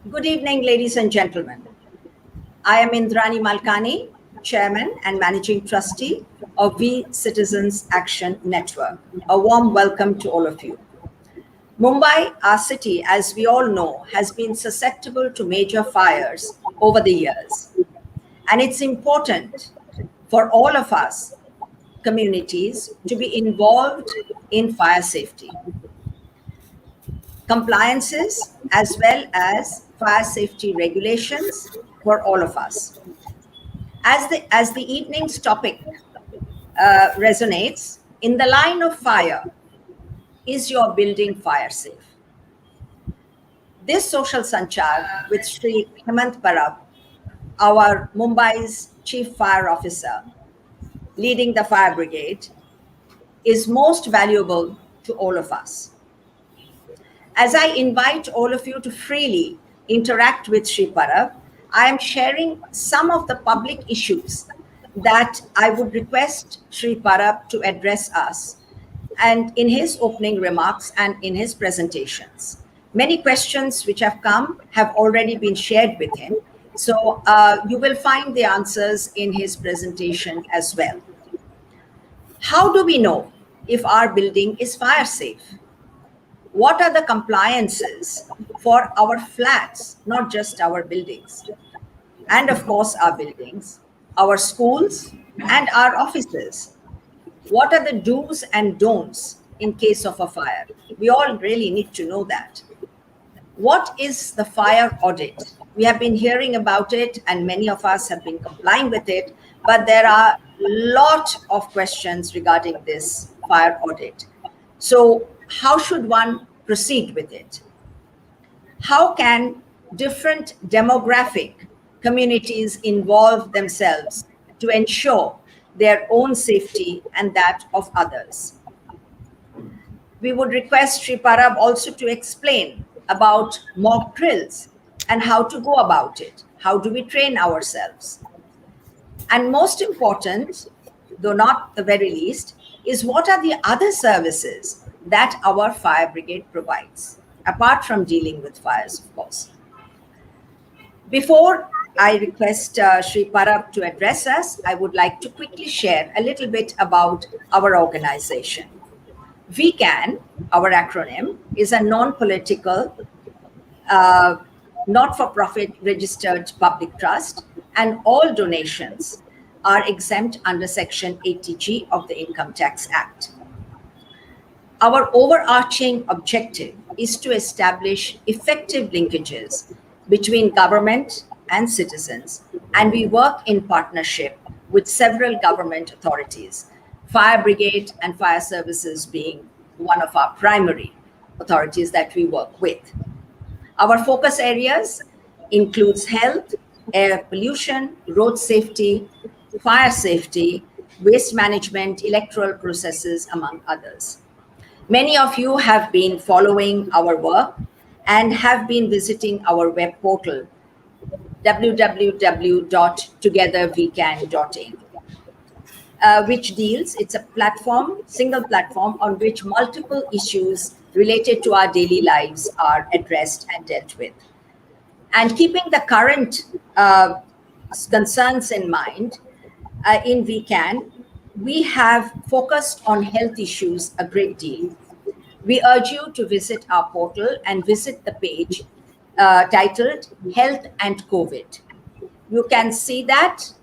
Good evening, ladies and gentlemen. I am Indrani Malkani, Chairman and Managing Trustee of We Citizens Action Network. A warm welcome to all of you. Mumbai, our city, as we all know, has been susceptible to major fires over the years. And it's important for all of us, communities, to be involved in fire safety. Compliances as well as fire safety regulations for all of us. As the evening's topic resonates, in the line of fire, is your building fire safe? This social sanchar with Sri Hemant Parab, our Mumbai's chief fire officer, leading the fire brigade, is most valuable to all of us. As I invite all of you to freely interact with Sri Parab, I am sharing some of the public issues that I would request Sri Parab to address us and in his opening remarks and in his presentations. Many questions which have come have already been shared with him. So you will find the answers in his presentation as well. How do we know if our building is fire safe? What are the compliances for our flats, not just our buildings? And of course, our buildings, our schools, and our offices. What are the do's and don'ts in case of a fire? We all really need to know that. What is the fire audit? We have been hearing about it, and many of us have been complying with it, but there are a lot of questions regarding this fire audit. So, how should one proceed with it? How can different demographic communities involve themselves to ensure their own safety and that of others? We would request Sri Parab also to explain about mock drills and how to go about it. How do we train ourselves? And most important, though not the very least, is what are the other services that our fire brigade provides, apart from dealing with fires, of course. Before I request Sri Parab to address us, I would like to quickly share a little bit about our organization. VCAN, our acronym, is a non-political, not-for-profit registered public trust, and all donations are exempt under Section 80G of the Income Tax Act. Our overarching objective is to establish effective linkages between government and citizens, and we work in partnership with several government authorities, fire brigade and fire services being one of our primary authorities that we work with. Our focus areas includes health, air pollution, road safety, fire safety, waste management, electoral processes, among others. Many of you have been following our work and have been visiting our web portal, www.TogetherVCAN.in, it's a platform, single platform on which multiple issues related to our daily lives are addressed and dealt with. And keeping the current concerns in mind, in VCAN, we have focused on health issues a great deal. We urge you to visit our portal and visit the page titled Health and COVID. You can see that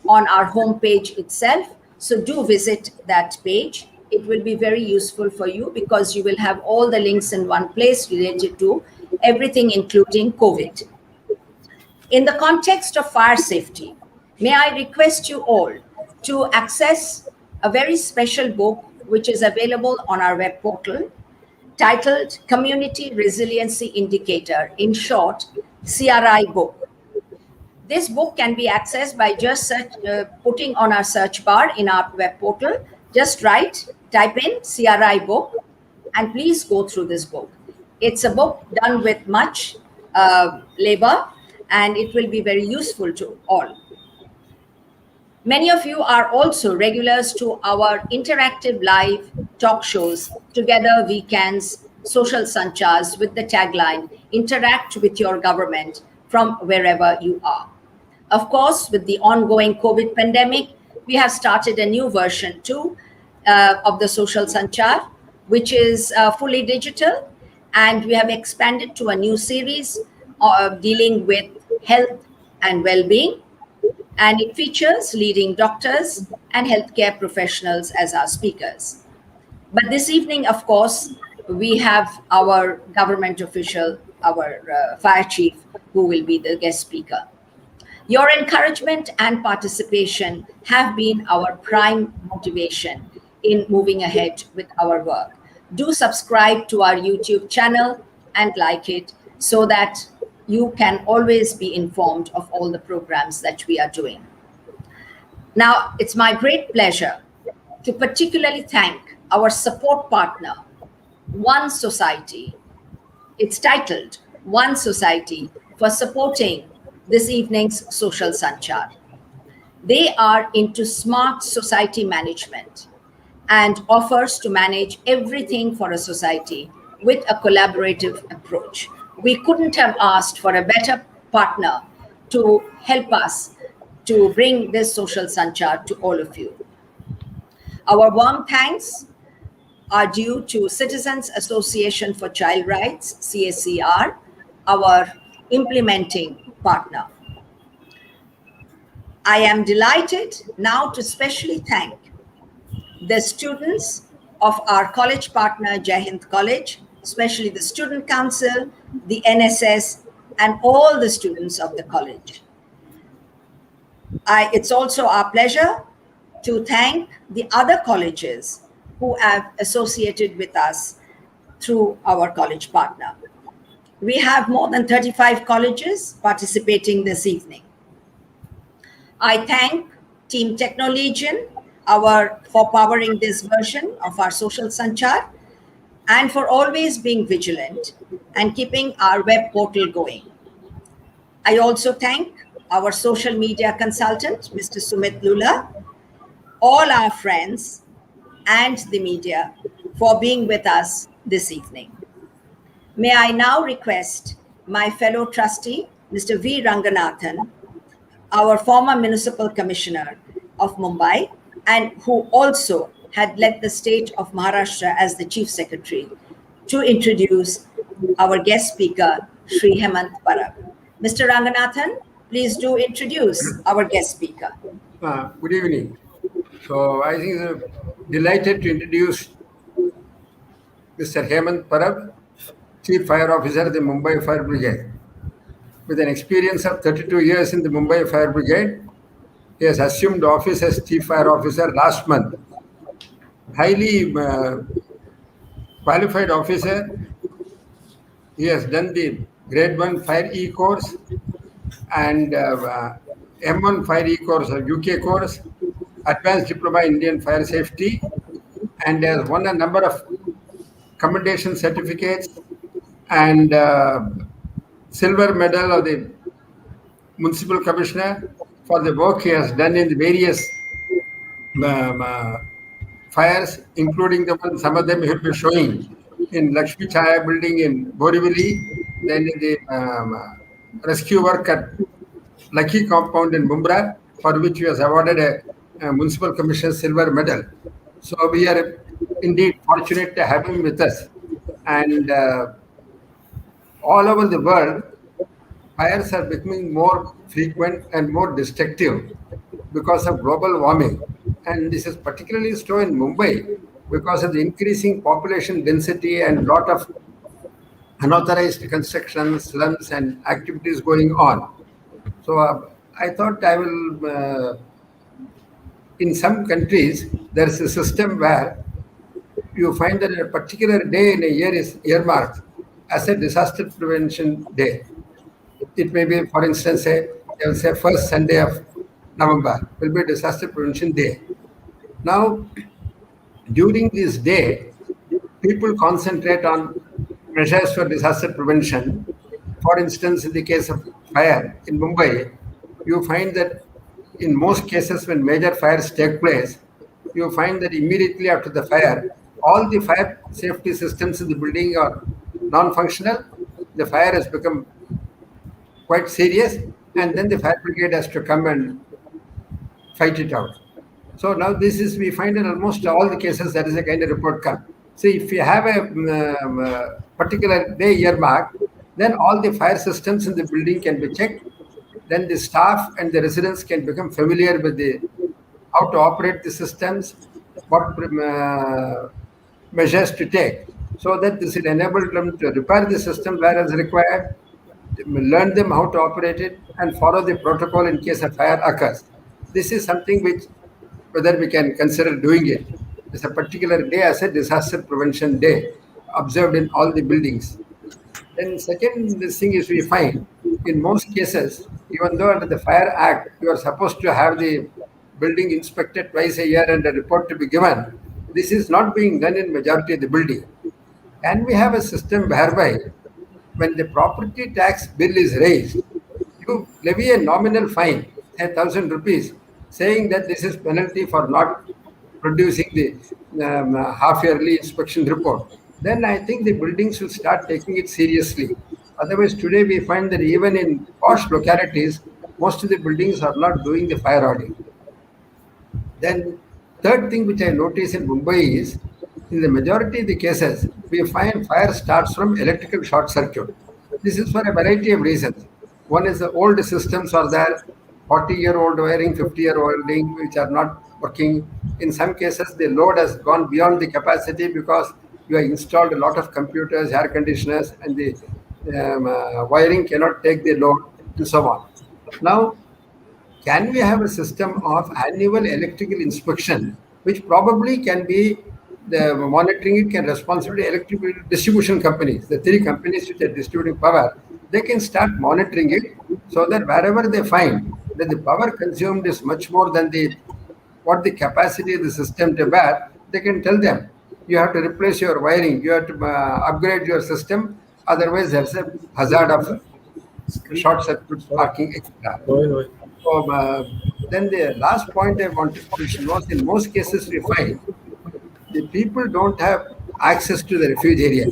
on our homepage itself. So do visit that page. It will be very useful for you because you will have all the links in one place related to everything, including COVID. In the context of fire safety, may I request you all to access a very special book which is available on our web portal titled Community Resiliency Indicator, in short, CRI book. This book can be accessed by just putting on our search bar in our web portal, just type in CRI book, and please go through this book. It's a book done with much labor, and it will be very useful to all. Many of you are also regulars to our interactive live talk shows, Together VCAN's social sanchars with the tagline, interact with your government from wherever you are. Of course, with the ongoing COVID pandemic, we have started a new version too of the Social Sanchar, which is fully digital, and we have expanded to a new series dealing with health and well-being, and it features leading doctors and healthcare professionals as our speakers. But this evening, of course, we have our government official, our fire chief, who will be the guest speaker. Your encouragement and participation have been our prime motivation in moving ahead with our work. Do subscribe to our YouTube channel and like it so that you can always be informed of all the programs that we are doing. Now, it's my great pleasure to particularly thank our support partner, One Society. It's titled One Society, for supporting this evening's Social Sanchar. They are into smart society management and offers to manage everything for a society with a collaborative approach. We couldn't have asked for a better partner to help us to bring this Social Sanchar to all of you. Our warm thanks are due to Citizens Association for Child Rights, CACR, our implementing partner. I am delighted now to specially thank the students of our college partner, Jai Hind College, especially the Student Council, the NSS, and all the students of the college. It's also our pleasure to thank the other colleges who have associated with us through our college partner. We have more than 35 colleges participating this evening. I thank Team Technolegion for powering this version of our Social Sanchar and for always being vigilant and keeping our web portal going. I also thank our social media consultant, Mr. Sumit Lula, all our friends and the media for being with us this evening. May I now request my fellow trustee, Mr. V. Ranganathan, our former municipal commissioner of Mumbai, and who also had led the state of Maharashtra as the chief secretary, to introduce our guest speaker, Shri Hemant Parab. Mr. Ranganathan, please do introduce our guest speaker. Good evening. So I think I'm delighted to introduce Mr. Hemant Parab, Chief Fire Officer of the Mumbai Fire Brigade. With an experience of 32 years in the Mumbai Fire Brigade, he has assumed office as Chief Fire Officer last month. Highly qualified officer. He has done the Grade 1 Fire E course and M1 Fire E course or UK course, Advanced Diploma in Indian Fire Safety, and has won a number of commendation certificates and silver medal of the municipal commissioner for the work he has done in the various fires, including some of them he will be showing in Lakshmi Chaya building in Borivali, then in the rescue work at Lucky Compound in Mumbai, for which he was awarded a municipal commissioner silver medal. So we are indeed fortunate to have him with us. And all over the world, fires are becoming more frequent and more destructive because of global warming. And this is particularly so in Mumbai because of the increasing population density and lot of unauthorized construction, slums, and activities going on. So I thought I will, in some countries, there is a system where you find that a particular day in a year is earmarked as a disaster prevention day. It may be, for instance, they will say first Sunday of November will be disaster prevention day. Now, during this day, people concentrate on measures for disaster prevention. For instance, in the case of fire in Mumbai, you find that in most cases when major fires take place, you find that immediately after the fire, all the fire safety systems in the building are non-functional the fire has become quite serious, and then the fire brigade has to come and fight it out. So now this is, we find in almost all the cases there is a kind of report come. So if you have a particular day earmarked, then all the fire systems in the building can be checked. Then the staff and the residents can become familiar with the how to operate the systems, what measures to take, so that this will enable them to repair the system where is required, learn them how to operate it, and follow the protocol in case a fire occurs. This is something which, whether we can consider doing it as a particular day as a disaster prevention day, observed in all the buildings. Then second, this thing is, we find in most cases, even though under the Fire Act, you are supposed to have the building inspected twice a year and a report to be given, this is not being done in majority of the building. Can we have a system whereby when the property tax bill is raised, you levy a nominal fine, 1,000 rupees, saying that this is penalty for not producing the half-yearly inspection report? Then I think the buildings will start taking it seriously. Otherwise, today we find that even in posh localities, most of the buildings are not doing the fire audit. Then third thing which I notice in Mumbai is, in the majority of the cases, we find fire starts from electrical short circuit. This is for a variety of reasons. One is the old systems are there, 40-year-old wiring, 50-year-old wiring, which are not working. In some cases, the load has gone beyond the capacity because you have installed a lot of computers, air conditioners, and the wiring cannot take the load, and so on. Now, can we have a system of annual electrical inspection, which probably can be the monitoring it can responsibility electrical distribution companies, the three companies which are distributing power, they can start monitoring it so that wherever they find that the power consumed is much more than the what the capacity of the system to bear, they can tell them, you have to replace your wiring, you have to upgrade your system, otherwise there's a hazard of short circuit sparking, etc. So, then the last point I wanted to mention was, in most cases we find the people don't have access to the refuge area.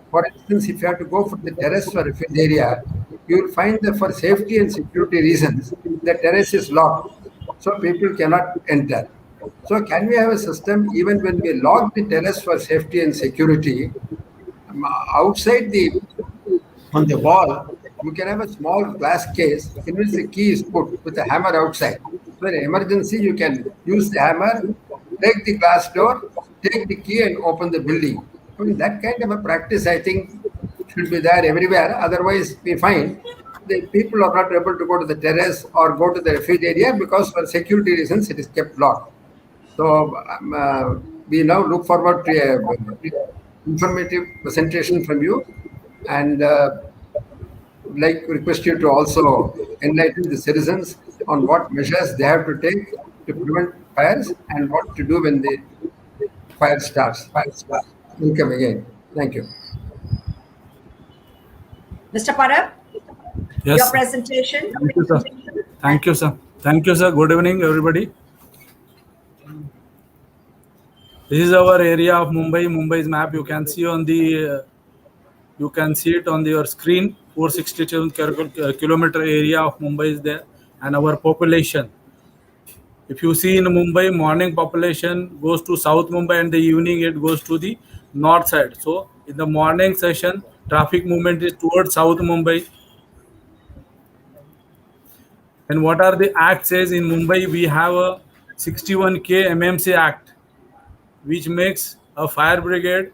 For instance, if you have to go for the terrace for refuge area, you will find that for safety and security reasons, the terrace is locked, so people cannot enter. So can we have a system, even when we lock the terrace for safety and security, outside on the wall, you can have a small glass case in which the key is put with a hammer outside. So in emergency, you can use the hammer, break the glass door, take the key and open the building. I mean, that kind of a practice, I think, should be there everywhere. Otherwise, we find the people are not able to go to the terrace or go to the refuge area because for security reasons it is kept locked. So we now look forward to a informative presentation from you, and like request you to also enlighten the citizens on what measures they have to take to prevent fires and what to do when the fire starts. Welcome again. Thank you. Mr. Parab, Yes. your presentation. Thank you, sir. Thank you, sir. Thank you, sir. Good evening, everybody. This is our area of Mumbai. Mumbai's map. You can see on the. You can see it on your screen. 467 kilometer area of Mumbai is there, and our population. If you see in Mumbai, morning population goes to South Mumbai, and the evening it goes to the north side. So in the morning session, traffic movement is towards South Mumbai. And what are the act says in Mumbai? We have a 61K MMC Act, which makes a fire brigade,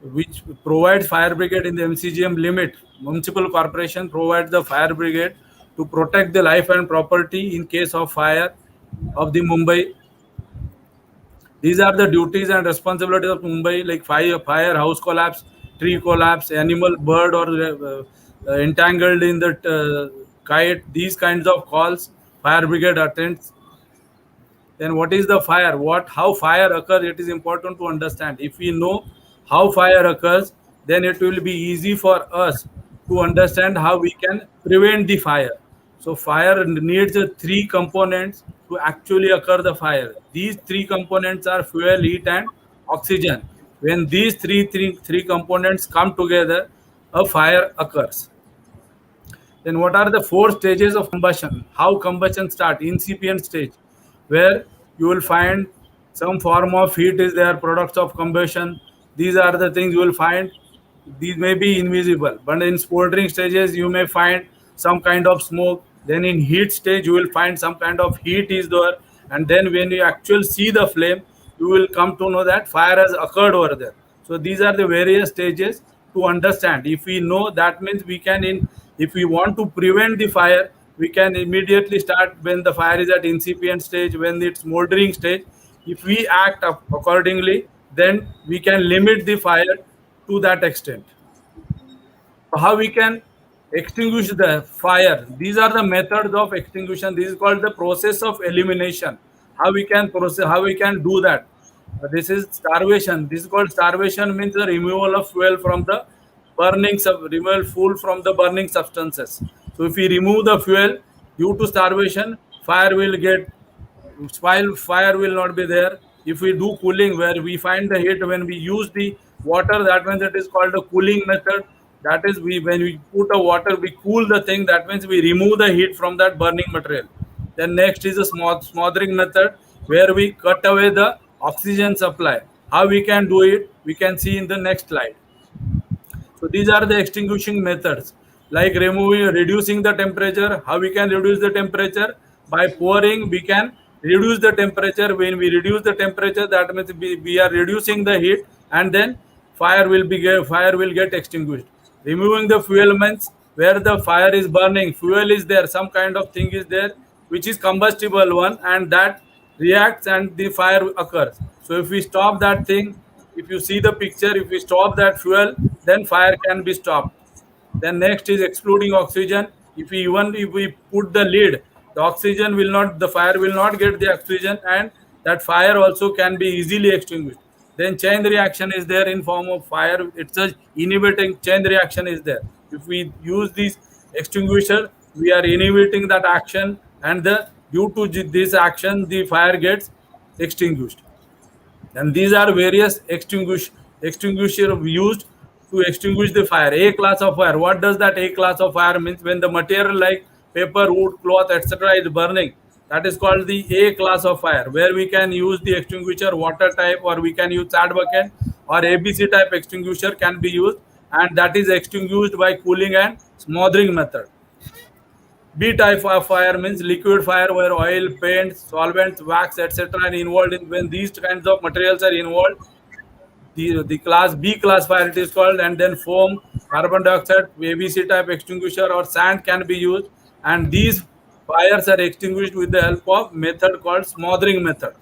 which provides fire brigade in the MCGM limit. Municipal corporation provides the fire brigade to protect the life and property in case of fire of the Mumbai. These are the duties and responsibilities of Mumbai, like fire, house collapse, tree collapse, animal, bird, or entangled in the kite. These kinds of calls, fire brigade attends. Then what is the fire? How fire occurs? It is important to understand. If we know how fire occurs, then it will be easy for us to understand how we can prevent the fire. So fire needs three components to actually occur the fire. These three components are fuel, heat, and oxygen. When these three components come together, a fire occurs. Then what are the four stages of combustion? How combustion start? Incipient stage, where you will find some form of heat is there, products of combustion. These are the things you will find. These may be invisible, but in sputtering stages you may find some kind of smoke. Then in heat stage you will find some kind of heat is there, and then when you actually see the flame, you will come to know that fire has occurred over there. So these are the various stages to understand. If we know, that means we can in, if we want to prevent the fire, we can immediately start when the fire is at incipient stage, when it's smoldering stage. If we act accordingly, then we can limit the fire to that extent. How we can extinguish the fire? These are the methods of extinguishing. This is called the process of elimination. How we can process, how we can do that? This is starvation. This is called starvation, means the removal of fuel from the removal fuel from the burning substances. So if we remove the fuel due to starvation, fire will get, while fire will not be there. If we do cooling, where we find the heat when we use the water, that means it is called a cooling method. That is, we, when we put a water, we cool the thing, that means we remove the heat from that burning material. Then next is a smothering method, where we cut away the oxygen supply. How we can do it, we can see in the next slide. So these are the extinguishing methods, like reducing the temperature. How we can reduce the temperature? By pouring, we can reduce the temperature. When we reduce the temperature, that means we are reducing the heat, and then fire will get extinguished. Removing the fuel means where the fire is burning, fuel is there, some kind of thing is there, which is combustible one, and that reacts and the fire occurs. So if we stop that thing, if you see the picture, if we stop that fuel, then fire can be stopped. Then next is excluding oxygen. If we put the lid, the oxygen will not, the fire will not get the oxygen, and that fire also can be easily extinguished. Then chain reaction is there in form of fire. It's a inhibiting chain reaction is there. If we use this extinguisher, we are inhibiting that action, and the due to this action, the fire gets extinguished. And these are various extinguisher used to extinguish the fire. A class of fire. What does that A class of fire means? When the material like paper, wood, cloth, etc. is burning, that is called the A class of fire, where we can use the extinguisher water type, or we can use sad bucket, or ABC type extinguisher can be used, and that is extinguished by cooling and smothering method. B type of fire means liquid fire, where oil, paint, solvents, wax, etc. are involved in. When these kinds of materials are involved, the class B class fire it is called. And then foam, carbon dioxide, ABC type extinguisher, or sand can be used, and these fires are extinguished with the help of method called smothering method.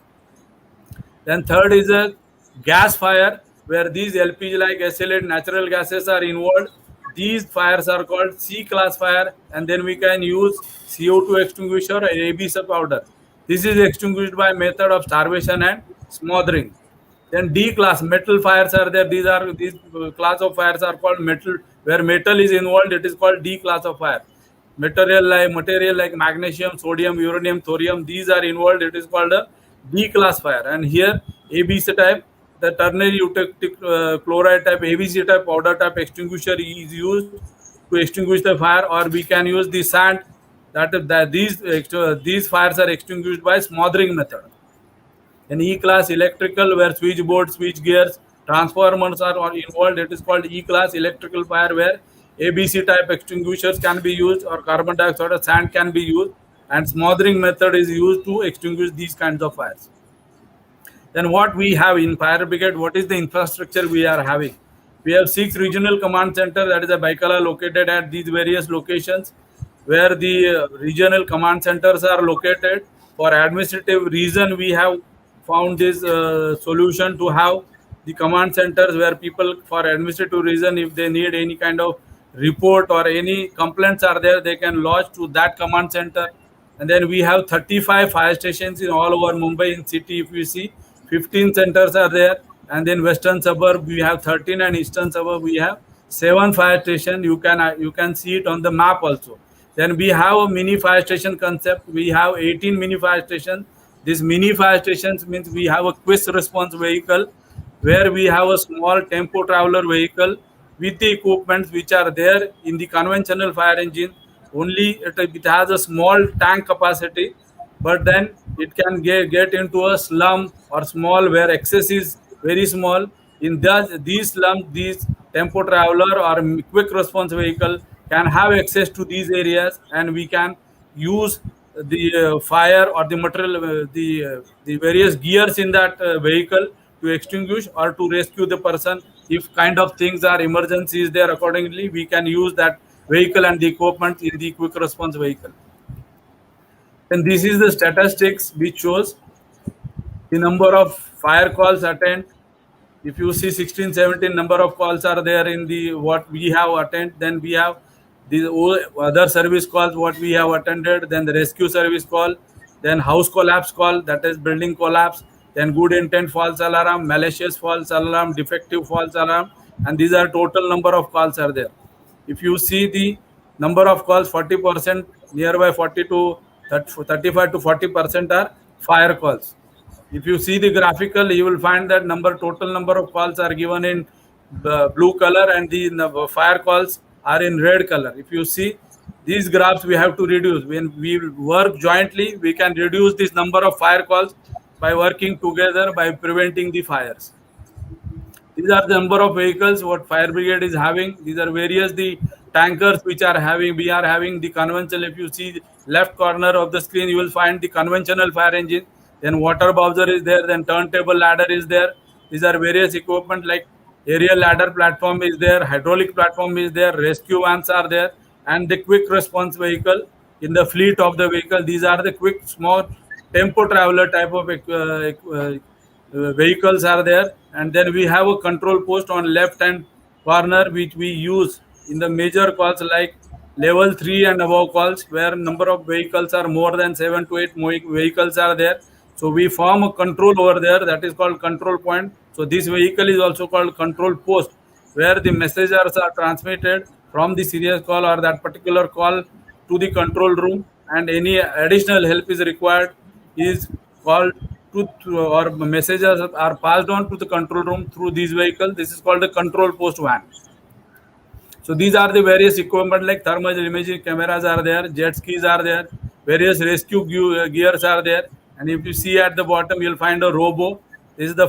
Then third is a gas fire, where these LPG like SLA natural gases are involved. These fires are called C class fire, and then we can use CO2 extinguisher or ABC powder. This is extinguished by method of starvation and smothering. Then D class metal fires are there. These class of fires are called metal, where metal is involved. It is called D class of fire. Material like magnesium, sodium, uranium, thorium, these are involved. It is called a D class fire. And here ABC type, the ternary eutectic chloride type, ABC type powder type extinguisher is used to extinguish the fire, or we can use the sand. These fires are extinguished by smothering method. In E class electrical, where switchboard, switch gears, transformers are involved, it is called E class electrical fire, where ABC type extinguishers can be used, or carbon dioxide or sand can be used, and smothering method is used to extinguish these kinds of fires. Then what we have in fire brigade, what is the infrastructure we are having? We have 6 regional command center, that is a Baikala, located at these various locations, where the regional command centers are located. For administrative reason, we have found this solution to have the command centers, where people, for administrative reason, if they need any kind of report or any complaints are there, they can lodge to that command center. And then we have 35 fire stations in all over Mumbai in city. If you see, 15 centers are there, and then western suburb we have 13, and eastern suburb we have 7 fire station. You can see it on the map also. Then we have a mini fire station concept. We have 18 mini fire stations. These mini fire stations means we have a quick response vehicle, where we have a small tempo traveler vehicle, with the equipments which are there in the conventional fire engine. Only it has a small tank capacity, but then it can get into a slum or small where access is very small. In these slums, these tempo traveler or quick response vehicle can have access to these areas, and we can use the fire or the material, the various gears in that vehicle to extinguish or to rescue the person. If kind of things are emergencies there, accordingly we can use that vehicle and the equipment in the quick response vehicle. And this is the statistics which shows the number of fire calls attended. If you see 16, 17 number of calls are there in the what we have attended, then we have the other service calls what we have attended, then the rescue service call, then house collapse call, that is building collapse, then good intent false alarm, malicious false alarm, defective false alarm, and these are total number of calls are there. If you see the number of calls, 40%, nearby 40 to 35 to 40% are fire calls. If you see the graphical, you will find that total number of calls are given in blue color, and the fire calls are in red color. If you see these graphs, we have to reduce. When we work jointly, we can reduce this number of fire calls by working together by preventing the fires. These are the number of vehicles what fire brigade is having. These are various the tankers which are having. We are having the conventional. If you see left corner of the screen, you will find the conventional fire engine. Then water bowser is there. Then turntable ladder is there. These are various equipment like aerial ladder platform is there. Hydraulic platform is there. Rescue vans are there, and the quick response vehicle in the fleet of the vehicle. These are the quick small tempo traveler type of vehicles are there. And then we have a control post on left hand corner which we use in the major calls like level 3 and above calls, where number of vehicles are more than 7 to 8 vehicles are there. So we form a control over there, that is called control point. So this vehicle is also called control post, where the messages are transmitted from the serious call or that particular call to the control room, and any additional help is required is called or messages are passed on to the control room through these vehicles. This is called the control post van. So these are the various equipment like thermal imaging cameras are there, jet skis are there, various rescue gears are there. And if you see at the bottom, you'll find a robo. This is the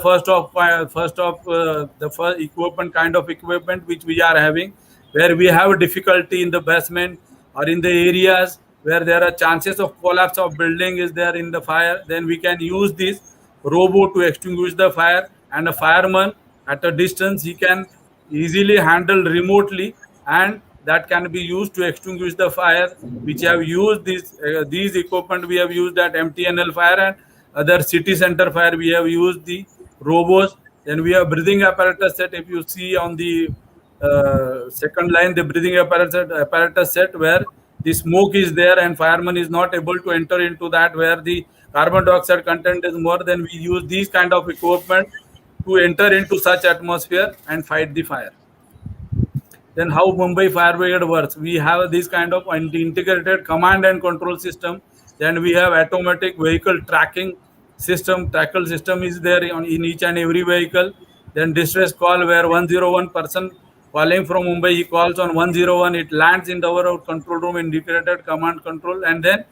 the first equipment kind of equipment which we are having, where we have a difficulty in the basement or in the areas where there are chances of collapse of building is there in the fire. Then we can use this robo to extinguish the fire, and a fireman at a distance he can easily handle remotely, and that can be used to extinguish the fire. Which have used these equipment we have used at MTNL fire and other city center fire. We have used the robos. Then we have breathing apparatus set. If you see on the second line, the breathing apparatus set, where the smoke is there and fireman is not able to enter into that, where the carbon dioxide content is more. Then we use these kind of equipment to enter into such atmosphere and fight the fire. Then how Mumbai Fire Brigade works? We have this kind of integrated command and control system. Then we have automatic vehicle tracking system. Tackle system is there in each and every vehicle. Then distress call, where 101 person calling from Mumbai, he calls on 101. It lands in our control room, integrated command control. And then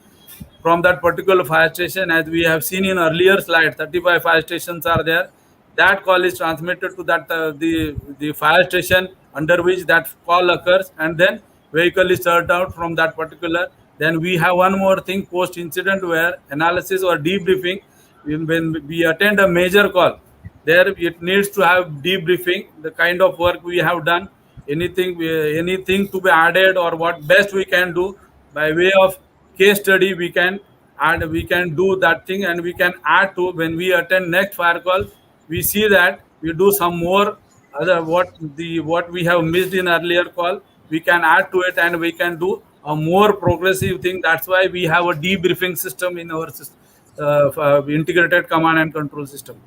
from that particular fire station, as we have seen in earlier slide, 35 fire stations are there. That call is transmitted to that the fire station under which that call occurs, and then vehicle is turned out from that particular. Then we have one more thing post incident, where analysis or debriefing. When we attend a major call, there it needs to have debriefing, the kind of work we have done, anything to be added, or what best we can do by way of case study. We can add, we can do that thing, and we can add to when we attend next fire call. We see that we do some more other what we have missed in earlier call, we can add to it, and we can do a more progressive thing. That's why we have a debriefing system in our integrated command and control system.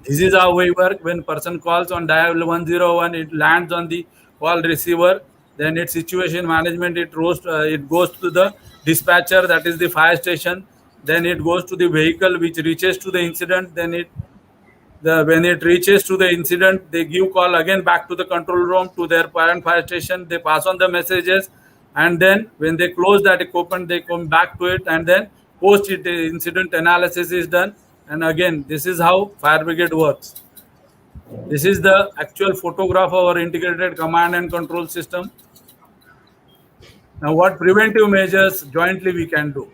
This is how we work. When person calls on dial 101, it lands on the call receiver. Then its situation management, it goes to the dispatcher, that is the fire station. Then it goes to the vehicle which reaches to the incident. Then it When it reaches to the incident, they give call again back to the control room to their parent fire station. They pass on the messages, and then when they close that equipment, they come back to it, and then post it incident analysis is done. And again, this is how fire brigade works. This is the actual photograph of our integrated command and control system. Now, what preventive measures jointly we can do?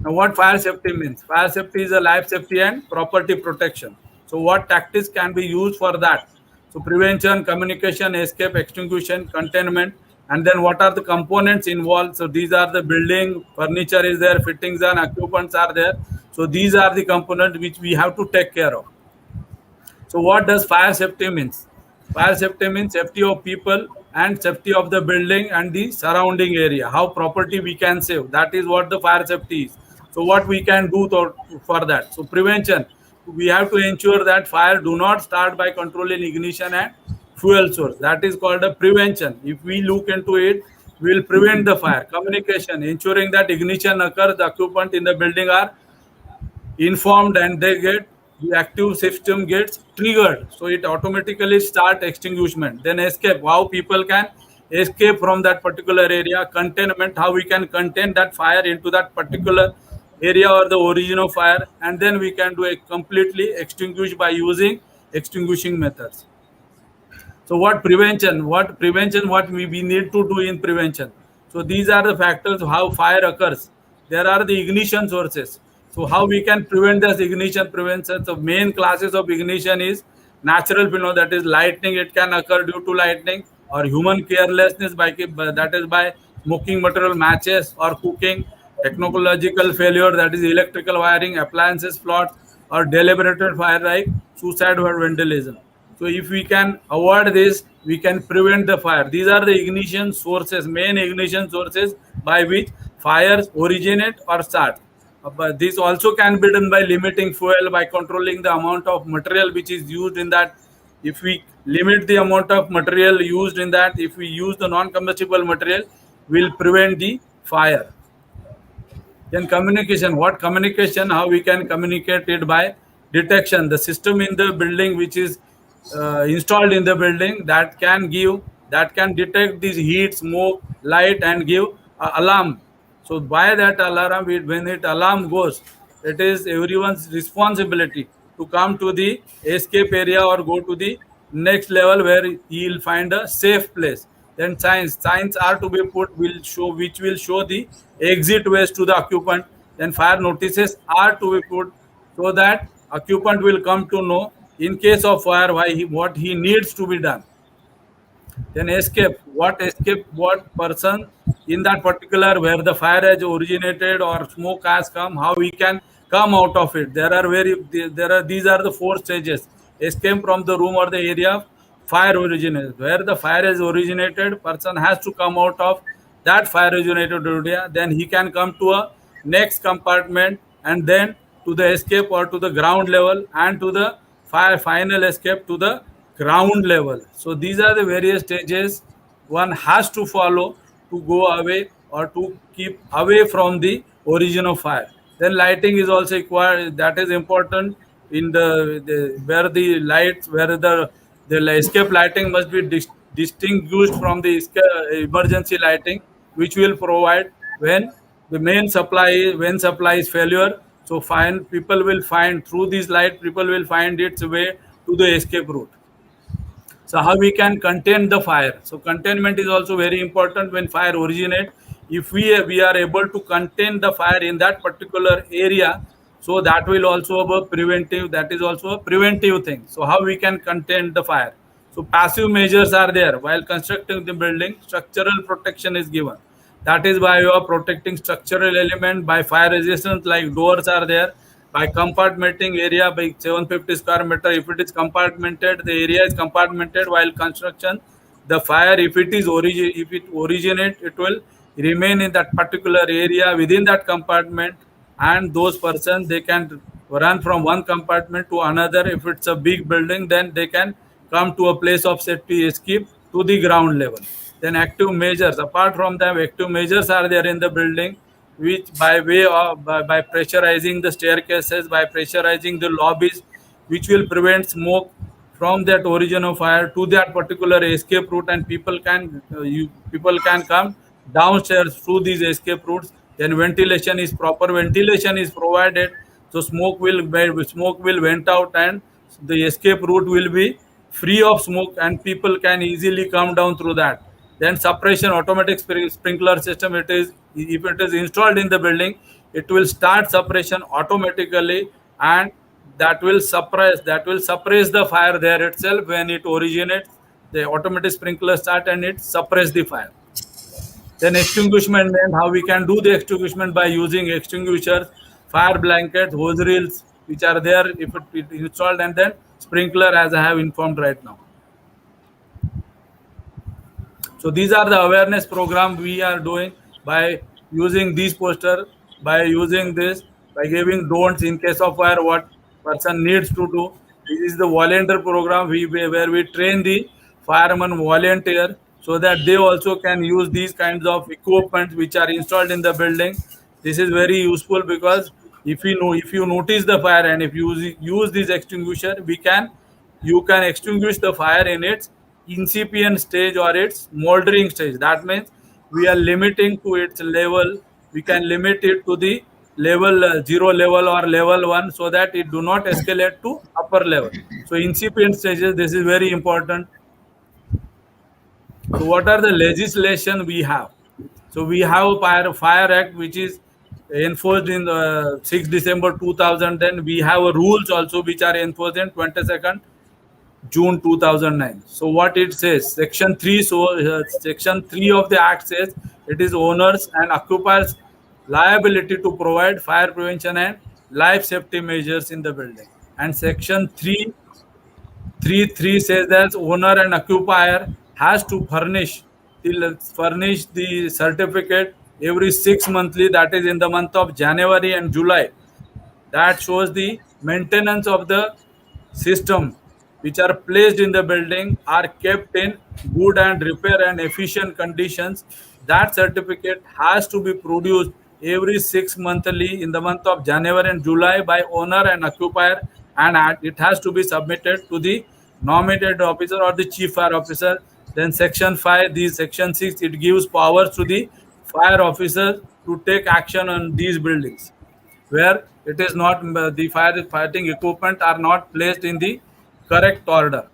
Now, what fire safety means? Fire safety is a life safety and property protection. So, what tactics can be used for that? So, prevention, communication, escape, extinguishing, containment, and then what are the components involved? So, these are the building, furniture is there, fittings and occupants are there. So, these are the components which we have to take care of. So what does fire safety means? Fire safety means safety of people and safety of the building and the surrounding area. How property we can save. That is what the fire safety is. So what we can do for that. So prevention. We have to ensure that fire do not start by controlling ignition and fuel source. That is called a prevention. If we look into it, we will prevent the fire. Communication, ensuring that ignition occurs, the occupant in the building are informed and they get the active system gets triggered, so it automatically start extinguishment. Then escape, how people can escape from that particular area. Containment, how we can contain that fire into that particular area or the origin of fire, and then we can do a completely extinguish by using extinguishing methods. So what prevention? What we need to do in prevention? So these are the factors how fire occurs. There are the ignition sources. So how we can prevent this ignition prevention? So main classes of ignition is natural phenomena, that is lightning. It can occur due to lightning or human carelessness that is by smoking material, matches or cooking. Technological failure, that is electrical wiring, appliances faults or deliberated fire like suicide or vandalism. So if we can avoid this, we can prevent the fire. These are the ignition sources, main ignition sources by which fires originate or start. But this also can be done by limiting fuel, by controlling the amount of material which is used in that. If we limit the amount of material used in that, if we use the non-combustible material, will prevent the fire. Then communication. What communication? How we can communicate it by detection. The system in the building which is installed in the building that can detect this heat, smoke, light, and give alarm. So by that alarm, when it alarm goes, it is everyone's responsibility to come to the escape area or go to the next level where he will find a safe place. Then signs are to be put which will show the exit ways to the occupant. Then fire notices are to be put so that occupant will come to know in case of fire what he needs to be done. Then escape, what person in that particular where the fire has originated or smoke has come, how we can come out of it. There are these are the four stages. Escape from the room or the area of fire originated. Where the fire has originated, person has to come out of that fire originated area. Then he can come to a next compartment and then to the escape or to the ground level and to the fire final escape to the ground level. So these are the various stages one has to follow to go away or to keep away from the origin of fire. Then lighting is also required. That is important in the where the lights where the escape lighting must be distinguished from the emergency lighting, which will provide when the main supply is failure. So find people will find through this light, people will find its way to the escape route. So how we can contain the fire? So containment is also very important when fire originate. If we are able to contain the fire in that particular area, so that will also be preventive. That is also a preventive thing. So how we can contain the fire? So passive measures are there while constructing the building. Structural protection is given. That is why you are protecting structural element by fire resistance, like doors are there, by compartmenting area by 750 square meter. If it is compartmented, the area is compartmented while construction. The fire, if it originate, it will remain in that particular area within that compartment, and those persons they can run from one compartment to another. If it's a big building, then they can come to a place of safety escape to the ground level. Then active measures. Apart from them, active measures are there in the building, which by way of by pressurizing the staircases, by pressurizing the lobbies, which will prevent smoke from that origin of fire to that particular escape route, and people can come downstairs through these escape routes. Then ventilation is proper ventilation is provided, so smoke will vent out, and the escape route will be free of smoke, and people can easily come down through that. Then suppression automatic sprinkler system, it is, if it is installed in the building, it will start suppression automatically, and that will suppress the fire there itself. When it originates, the automatic sprinkler start and it suppress the fire. Then extinguishment, then how we can do the extinguishment by using extinguishers, fire blankets, hose reels, which are there if it installed, and then sprinkler, as I have informed right now. So these are the awareness program we are doing by using these poster, by using this, by giving don'ts in case of fire, what person needs to do. This is the volunteer program where we train the fireman volunteer so that they also can use these kinds of equipment which are installed in the building. This is very useful because if you notice the fire and if you use this extinguisher, you can extinguish the fire in its incipient stage or its moldering stage. That means we are limiting to its level. We can limit it to the level zero level or level one, so that it do not escalate to upper level. So incipient stages, this is very important. So what are the legislation we have? So we have Fire Act, which is enforced in 6 December 2000. Then we have rules also which are enforced in 22nd June 2009. So what it says, Section 3. So Section 3 of the Act says it is owners and occupiers' liability to provide fire prevention and life safety measures in the building. And Section 3.3 says that owner and occupier has to furnish the certificate every 6 monthly, that is in the month of January and July, that shows the maintenance of the system which are placed in the building are kept in good and repair and efficient conditions. That certificate has to be produced every 6 monthly in the month of January and July by owner and occupier, and it has to be submitted to the nominated officer or the chief fire officer. Then Section 5, the Section 6, it gives powers to the fire officer to take action on these buildings where it is not the fighting equipment are not placed in the correct order.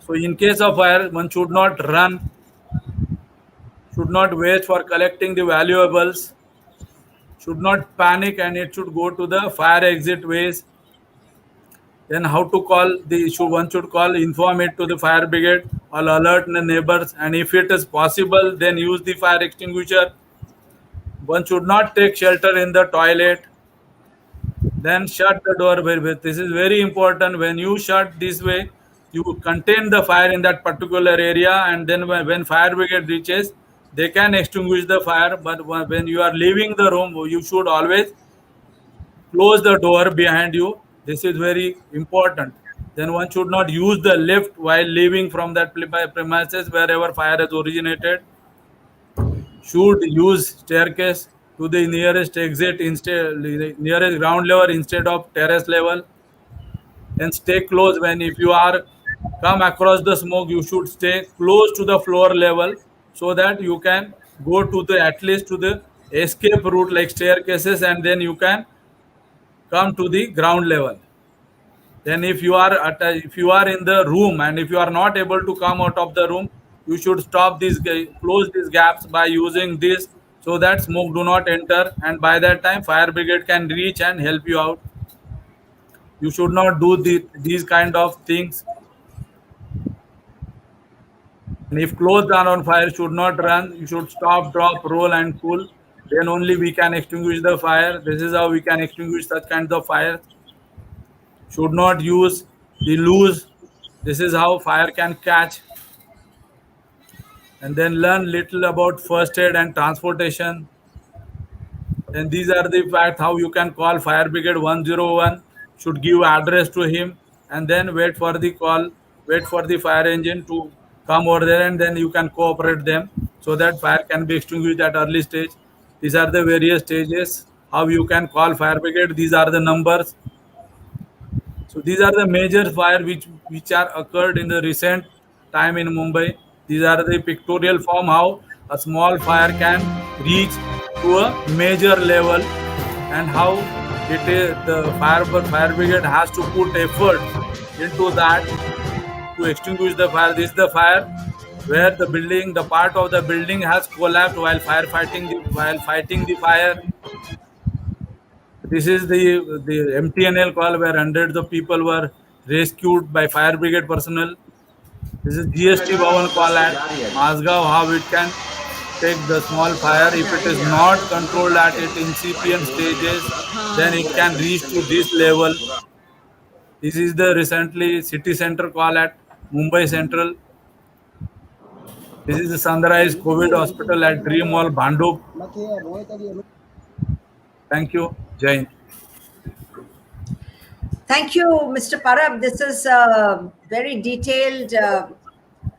So in case of fire, one should not run, should not wait for collecting the valuables, should not panic, and it should go to the fire exit ways. Then how to call one should call, inform it to the fire brigade or alert the neighbors, and if it is possible, then use the fire extinguisher. One should not take shelter in the toilet. Then shut the door. This is very important. When you shut this way, you contain the fire in that particular area, and then when fire brigade reaches, they can extinguish the fire. But when you are leaving the room, you should always close the door behind you. This is very important. Then one should not use the lift while leaving from that premises wherever fire has originated. Should use staircase to the nearest exit instead, nearest ground level instead of terrace level. Then stay close. When if you are come across the smoke, you should stay close to the floor level so that you can go to the at least to the escape route like staircases, and then you can come to the ground level. Then if you are if you are in the room and if you are not able to come out of the room, you should close these gaps by using this so that smoke do not enter, and by that time fire brigade can reach and help you out. You should not do these kind of things. And if clothes are on fire, should not run. You should stop, drop, roll, and pull. Then only we can extinguish the fire. This is how we can extinguish such kinds of fires. Should not use the loose. This is how fire can catch. And then learn little about first aid and transportation. And these are the facts how you can call fire brigade 101. Should give address to him, and then wait for the call, wait for the fire engine to come over there, and then you can cooperate them so that fire can be extinguished at early stage. These are the various stages how you can call fire brigade. These are the numbers. So these are the major fire which are occurred in the recent time in Mumbai. These are the pictorial form how a small fire can reach to a major level, and how it is the fire brigade has to put effort into that to extinguish the fire. This is the fire where the part of the building has collapsed while fighting the fire. This is the MTNL call where hundreds of people were rescued by fire brigade personnel. This is GST Bhavan call at Mazgaon, how it can take the small fire. If it is not controlled at its incipient stages, then it can reach to this level. This is the recently city center call at Mumbai Central. This is the Sunrise COVID hospital at Dream Mall, Bhandup. Thank you. Jai Hind. Thank you, Mr. Parab. This is a very detailed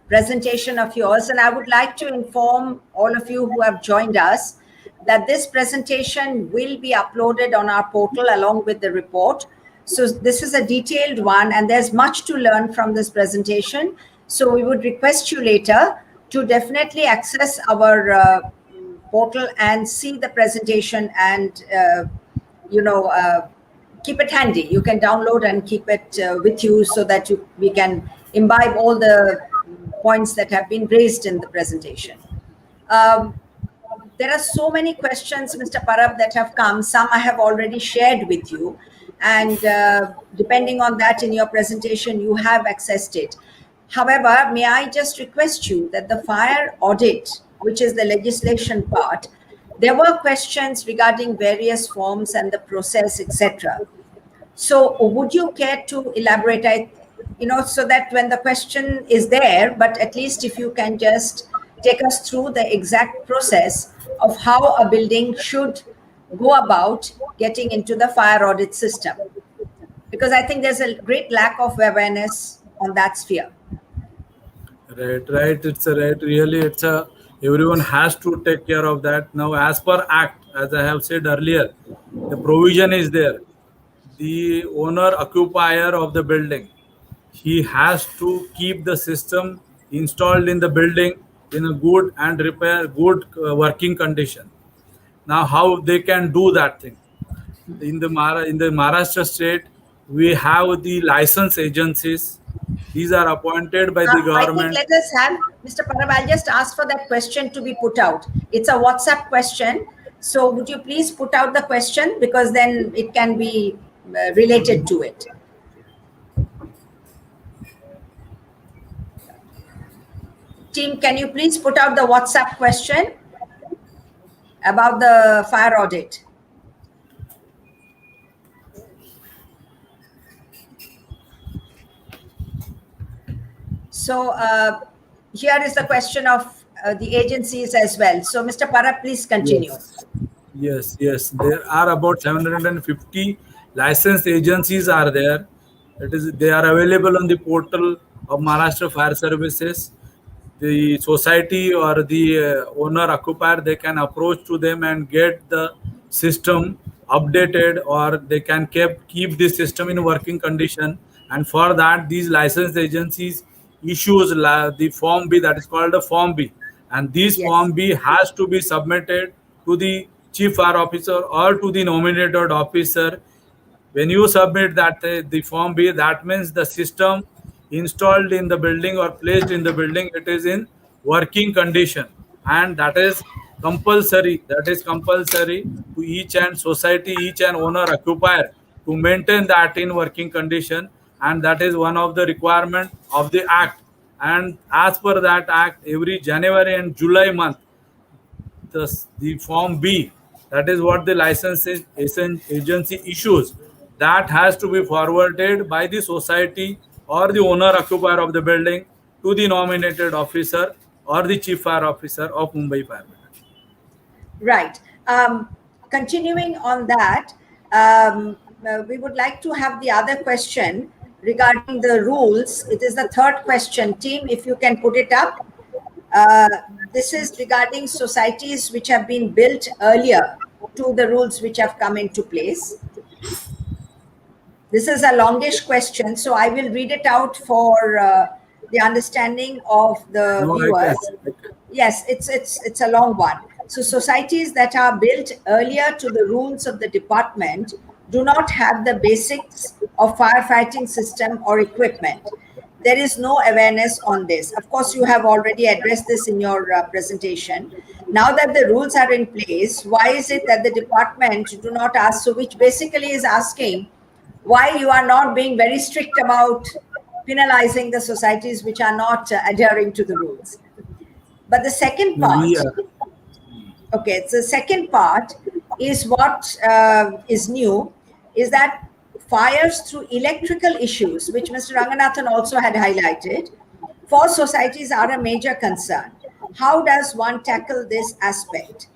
presentation of yours, and I would like to inform all of you who have joined us that this presentation will be uploaded on our portal along with the report. So this is a detailed one, and there's much to learn from this presentation. So we would request you later to definitely access our portal and see the presentation, and keep it handy. You can download and keep it with you so that we can imbibe all the points that have been raised in the presentation. There are so many questions, Mr. Parab, that have come. Some I have already shared with you. And depending on that in your presentation, you have accessed it. However, may I just request you that the fire audit, which is the legislation part, there were questions regarding various forms and the process, etc. So would you care to elaborate, so that when the question is there, but at least if you can just take us through the exact process of how a building should go about getting into the fire audit system. Because I think there's a great lack of awareness on that sphere. Right. Everyone has to take care of that. Now, as per Act, as I have said earlier, the provision is there. The owner occupier of the building, he has to keep the system installed in the building in a good working condition. Now, how they can do that thing? In the Maharashtra state, we have the license agencies. These are appointed by the government. I think let us have, Mr. Parab, I'll just ask for that question to be put out. It's a WhatsApp question. So would you please put out the question, because then it can be related to it. Team, can you please put out the WhatsApp question about the fire audit? So here is the question of the agencies as well. So Mr. Parab, please continue. Yes. There are about 750 licensed agencies are there. They are available on the portal of Maharashtra Fire Services. The society or the owner occupier, they can approach to them and get the system updated, or they can keep the system in working condition. And for that, these licensed agencies issues the Form B, that is called the Form B. And this Form B has to be submitted to the Chief Fire Officer or to the nominated officer. When you submit that the Form B, that means the system installed in the building or placed in the building, it is in working condition, and that is compulsory. That is compulsory to each and society, each and owner occupier to maintain that in working condition, and that is one of the requirement of the Act. And as per that Act, every January and July month, the Form B, that is what the licensing agency issues, that has to be forwarded by the society or the owner occupier of the building to the nominated officer or the Chief Fire Officer of Mumbai Fire. Right. Continuing on that, we would like to have the other question regarding the rules. It is the third question. Team, if you can put it up. This is regarding societies which have been built earlier to the rules which have come into place. This is a longish question, so I will read it out for the understanding of the No, I can. viewers. Yes, it's a long one. So societies that are built earlier to the rules of the department do not have the basics of firefighting system or equipment. There is no awareness on this. Of course, you have already addressed this in your presentation. Now that the rules are in place, why is it that the department do not ask? So, which basically is asking why you are not being very strict about penalizing the societies which are not adhering to the rules. But the second No, we part, okay, so the second part is what is new, is that fires through electrical issues, which Mr. Ranganathan also had highlighted, for societies are a major concern. How does one tackle this aspect?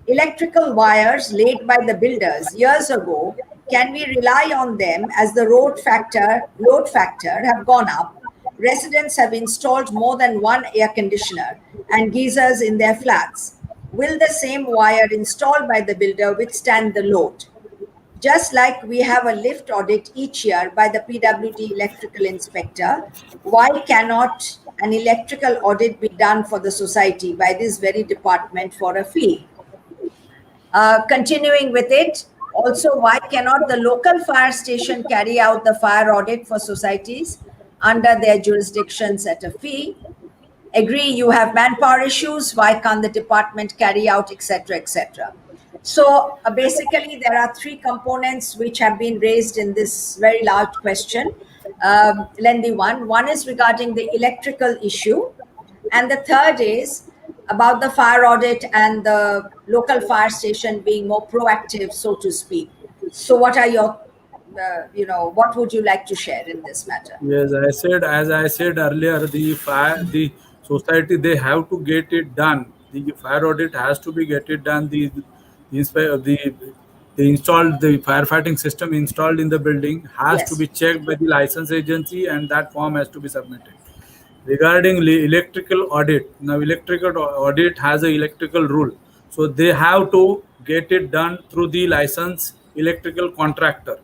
Electrical wires laid by the builders years ago, can we rely on them as the load factor have gone up? Residents have installed more than one air conditioner and geysers in their flats. Will the same wire installed by the builder withstand the load? Just like we have a lift audit each year by the PWD electrical inspector, why cannot an electrical audit be done for the society by this very department for a fee? Continuing with it, also, why cannot the local fire station carry out the fire audit for societies under their jurisdictions at a fee? Agree, you have manpower issues, why can't the department carry out, etc., etc. So basically, there are three components which have been raised in this very large question, lengthy one. One is regarding the electrical issue, and the third is about the fire audit and the local fire station being more proactive, so to speak. So, what are your, what would you like to share in this matter? yes, as I said earlier, the society, they have to get it done. The fire audit has to be get it done. The installed the firefighting system installed in the building has to Yes, be checked by the license agency, and that form has to be submitted. Regarding electrical audit, now electrical audit has a electrical rule, so they have to get it done through the licensed electrical contractor.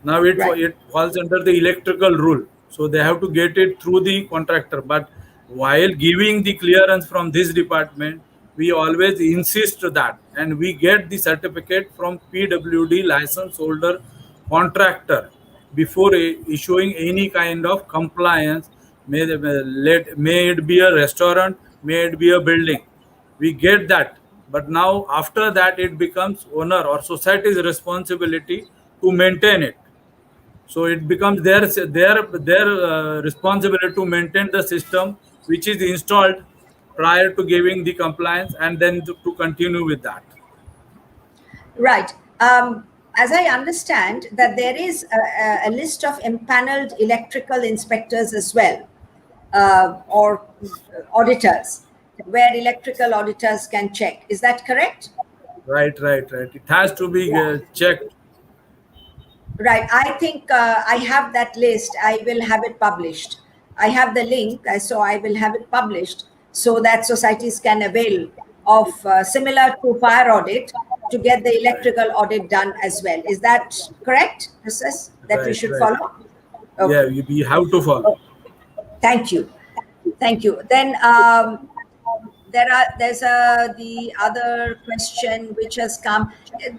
Now right. it falls under the electrical rule, so they have to get it through the contractor. But while giving the clearance from this department, we always insist that, and we get the certificate from PWD license holder contractor before issuing any kind of compliance. May it be a restaurant, may it be a building, we get that. But now after that, it becomes owner or society's responsibility to maintain it. So it becomes their responsibility to maintain the system which is installed prior to giving the compliance, and then to continue with that. Right. As I understand that there is a list of impaneled electrical inspectors as well, or auditors, where electrical auditors can check. Is that correct? Right. It has to be checked. Right. I think I have that list. I will have it published. I have the link, so I will have it published so that societies can avail of similar to fire audit to get the electrical audit done as well. Is that correct, process that we should Right. follow? Yeah, Okay. we have to follow. Thank you. Thank you. Then there's the other question which has come.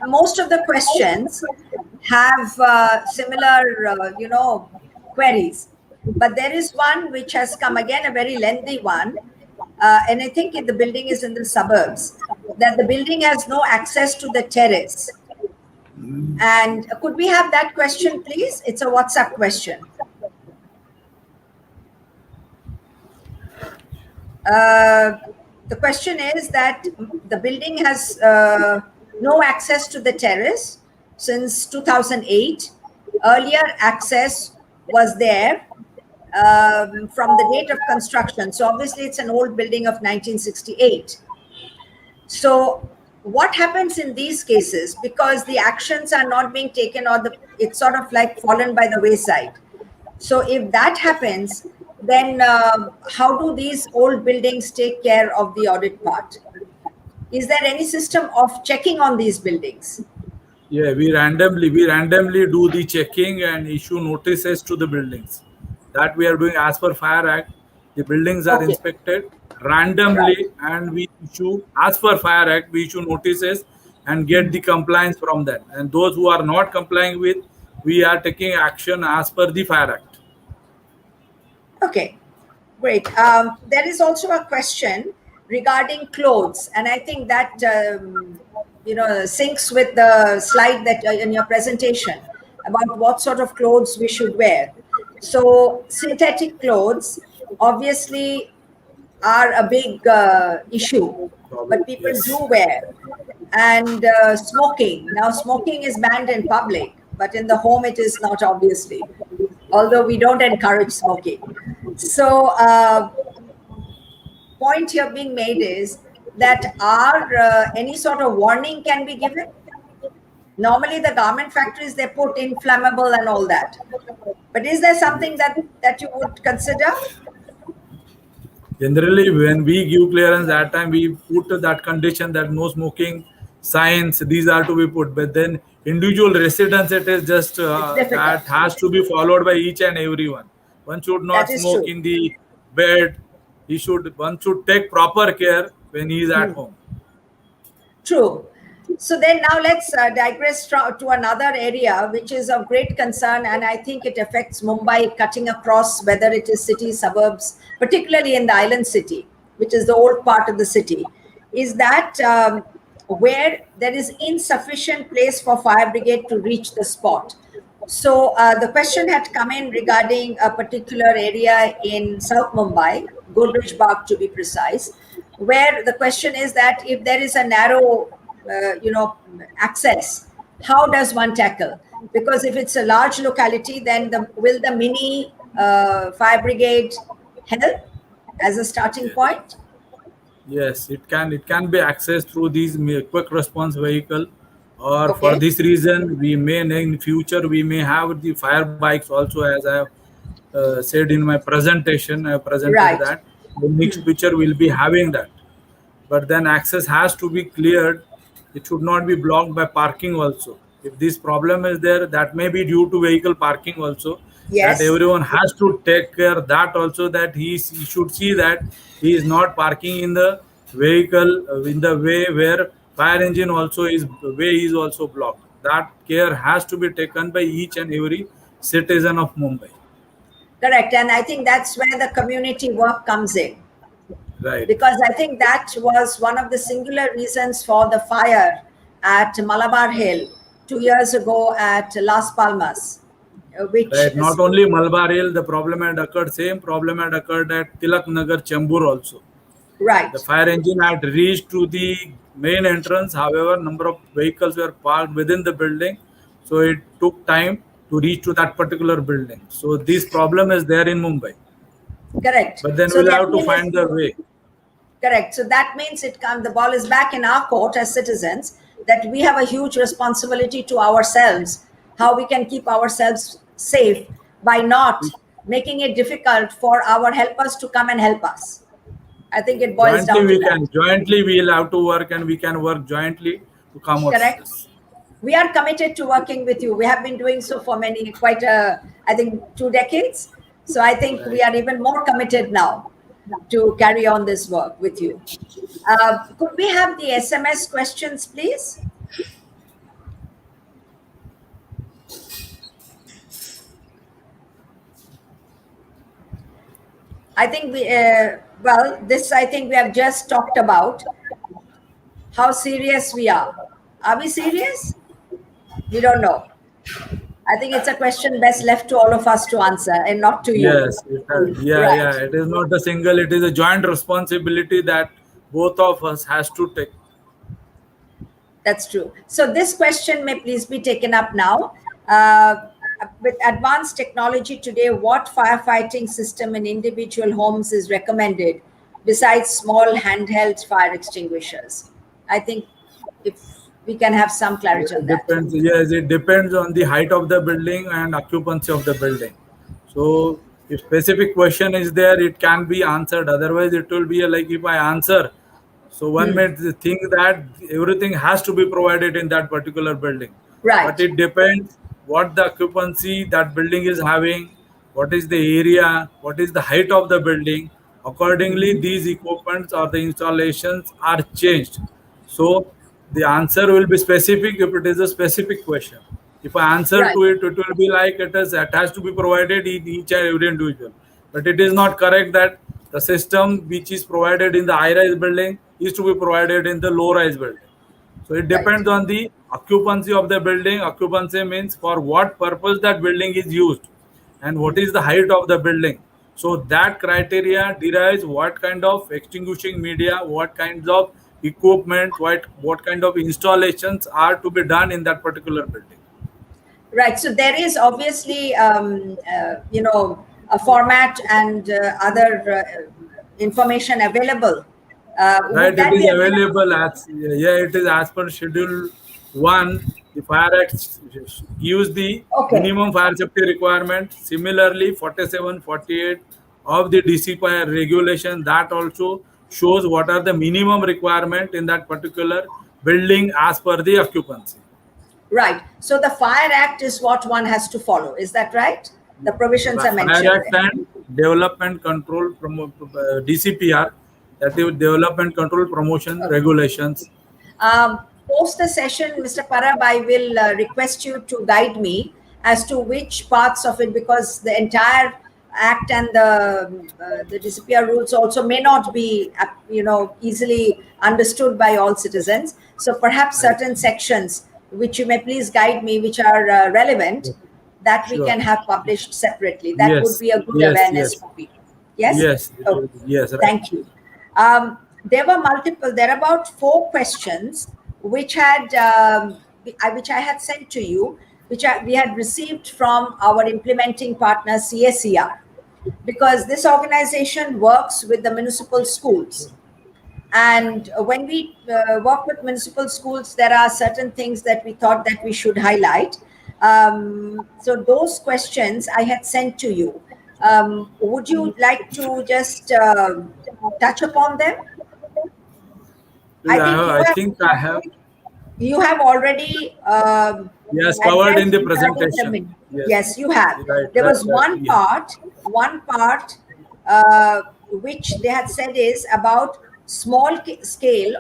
Most of the questions have similar queries, but there is one which has come again, a very lengthy one, and I think the building is in the suburbs, that the building has no access to the terrace. And could we have that question, please? It's a WhatsApp question. The question is that the building has no access to the terrace since 2008. Earlier access was there from the date of construction. So obviously it's an old building of 1968. So what happens in these cases, because the actions are not being taken, or it's sort of like fallen by the wayside? So if that happens, then how do these old buildings take care of the audit part? Is there any system of checking on these buildings? Yeah, we randomly do the checking and issue notices to the buildings. That we are doing as per Fire Act. The buildings are Okay, inspected right. randomly, and we issue as per Fire Act. We issue notices and get the compliance from that. And those who are not complying with, we are taking action as per the Fire Act. Okay, great. There is also a question regarding clothes, and I think that syncs with the slide that in your presentation about what sort of clothes we should wear. So, synthetic clothes obviously are a big issue, Problem. but people do Yes. wear. And smoking. Now, smoking is banned in public, but in the home it is not, obviously, although we don't encourage smoking. So, point here being made is that are any sort of warning can be given. Normally, the garment factories they put inflammable and all that. But is there something that you would consider? Generally, when we give clearance, that time we put that condition that no smoking signs, these are to be put. But then individual residence, it is just It's that difficult. has to be followed by each and everyone. One should That not is smoke true. in the bed. One should take proper care when he is at Hmm. home. True. So then now let's digress to another area which is of great concern, and I think it affects Mumbai cutting across whether it is city, suburbs, particularly in the island city, which is the old part of the city, is that where there is insufficient place for fire brigade to reach the spot. So the question had come in regarding a particular area in South Mumbai, Godrej Bagh to be precise, where the question is that if there is a narrow, access, how does one tackle? Because if it's a large locality, then will the mini fire brigade help as a starting Yes. point? Yes, it can be accessed through these quick response vehicle, or for Okay, this reason we may in future we may have the fire bikes also, as I have said in my presentation. I have presented right. that the next picture will be having that, but then access has to be cleared. It should not be blocked by parking also. If this problem is there, that may be due to vehicle parking also. That Yes, everyone has to take care that also, that he should see that he is not parking in the vehicle in the way where fire engine also is way is also blocked. That care has to be taken by each and every citizen of Mumbai. correct. And I think that's where the community work comes in, Right. because I think that was one of the singular reasons for the fire at Malabar Hill 2 years ago at Las Palmas, which Right. Not is only Malabar Hill, the problem had occurred. Same problem had occurred at Tilak Nagar, Chembur also. The right. fire engine had reached to the main entrance. However, number of vehicles were parked within the building, so it took time to reach to that particular building. So this problem is there in Mumbai, Correct. but then So we'll the have to appeal is find the way. correct. So that means the ball is back in our court as citizens, that we have a huge responsibility to ourselves, how we can keep ourselves safe by not making it difficult for our helpers to come and help us. I think it boils Jointly, down to we can that. jointly we'll have to work, and we can work jointly to come out of Correct. this. We are committed to working with you. We have been doing so for I think 2 decades. So I think we Right. are even more committed now to carry on this work with you. Could we have the SMS questions, please? I think this I think we have just talked about how serious we are. Are we serious? We don't know. I think it's a question best left to all of us to answer and not to you. Yes, yeah, Right. yeah. It is not a single. It is a joint responsibility that both of us has to take. That's true. So this question may please be taken up now. Uh, with advanced technology today, what firefighting system in individual homes is recommended besides small handheld fire extinguishers? I think if we can have some clarity on It that. depends. Yes, it depends on the height of the building and occupancy of the building. So, if specific question is there, it can be answered. Otherwise, it will be like if I answer, so one Hmm. may think that everything has to be provided in that particular building. but Right. it depends what the occupancy that building is having, what is the area, what is the height of the building. Accordingly, these equipments or the installations are changed. So the answer will be specific if it is a specific question. If I answer Right. to it, it will be like it has to be provided in each and every individual. But it is not correct that the system which is provided in the high-rise building is to be provided in the low-rise building. So it Right. depends on the occupancy of the building. Occupancy means for what purpose that building is used and what is the height of the building. So that criteria derives what kind of extinguishing media, what kinds of equipment, what kind of installations are to be done in that particular building. Right. So there is obviously, a format and other information available. Would Right, it that is be available? available as yeah, it is as per Schedule 1. The Fire Act gives the Okay. minimum fire safety requirement. Similarly, 47, 48 of the DCPI regulation that also shows what are the minimum requirement in that particular building as per the occupancy. Right. So the Fire Act is what one has to follow. Is that right? The provisions are Fire mentioned Act there. and Development Control DCPR, that is Development Control Promotion Okay. Regulations. Post the session, Mr. Parab, I will request you to guide me as to which parts of it, because the entire act and the disappear rules also may not be easily understood by all citizens. So perhaps Right. certain sections, which you may please guide me, which are relevant, that we Sure. can have published separately. That would Yes, be a good yes, awareness yes, for people. Yes. yes, it Okay. will be. Yes, right. Thank you. There were multiple. There are about 4 questions which which I had sent to you, which we had received from our implementing partner CSER, because this organization works with the municipal schools. And when we work with municipal schools, there are certain things that we thought that we should highlight. So those questions I had sent to you. Would you like to just touch upon them? I think I think I have, you have already yes, covered in addressed the regarding the presentation. Yes, yes, you have. right, There right, was right. Yeah. one part which they had said is about scale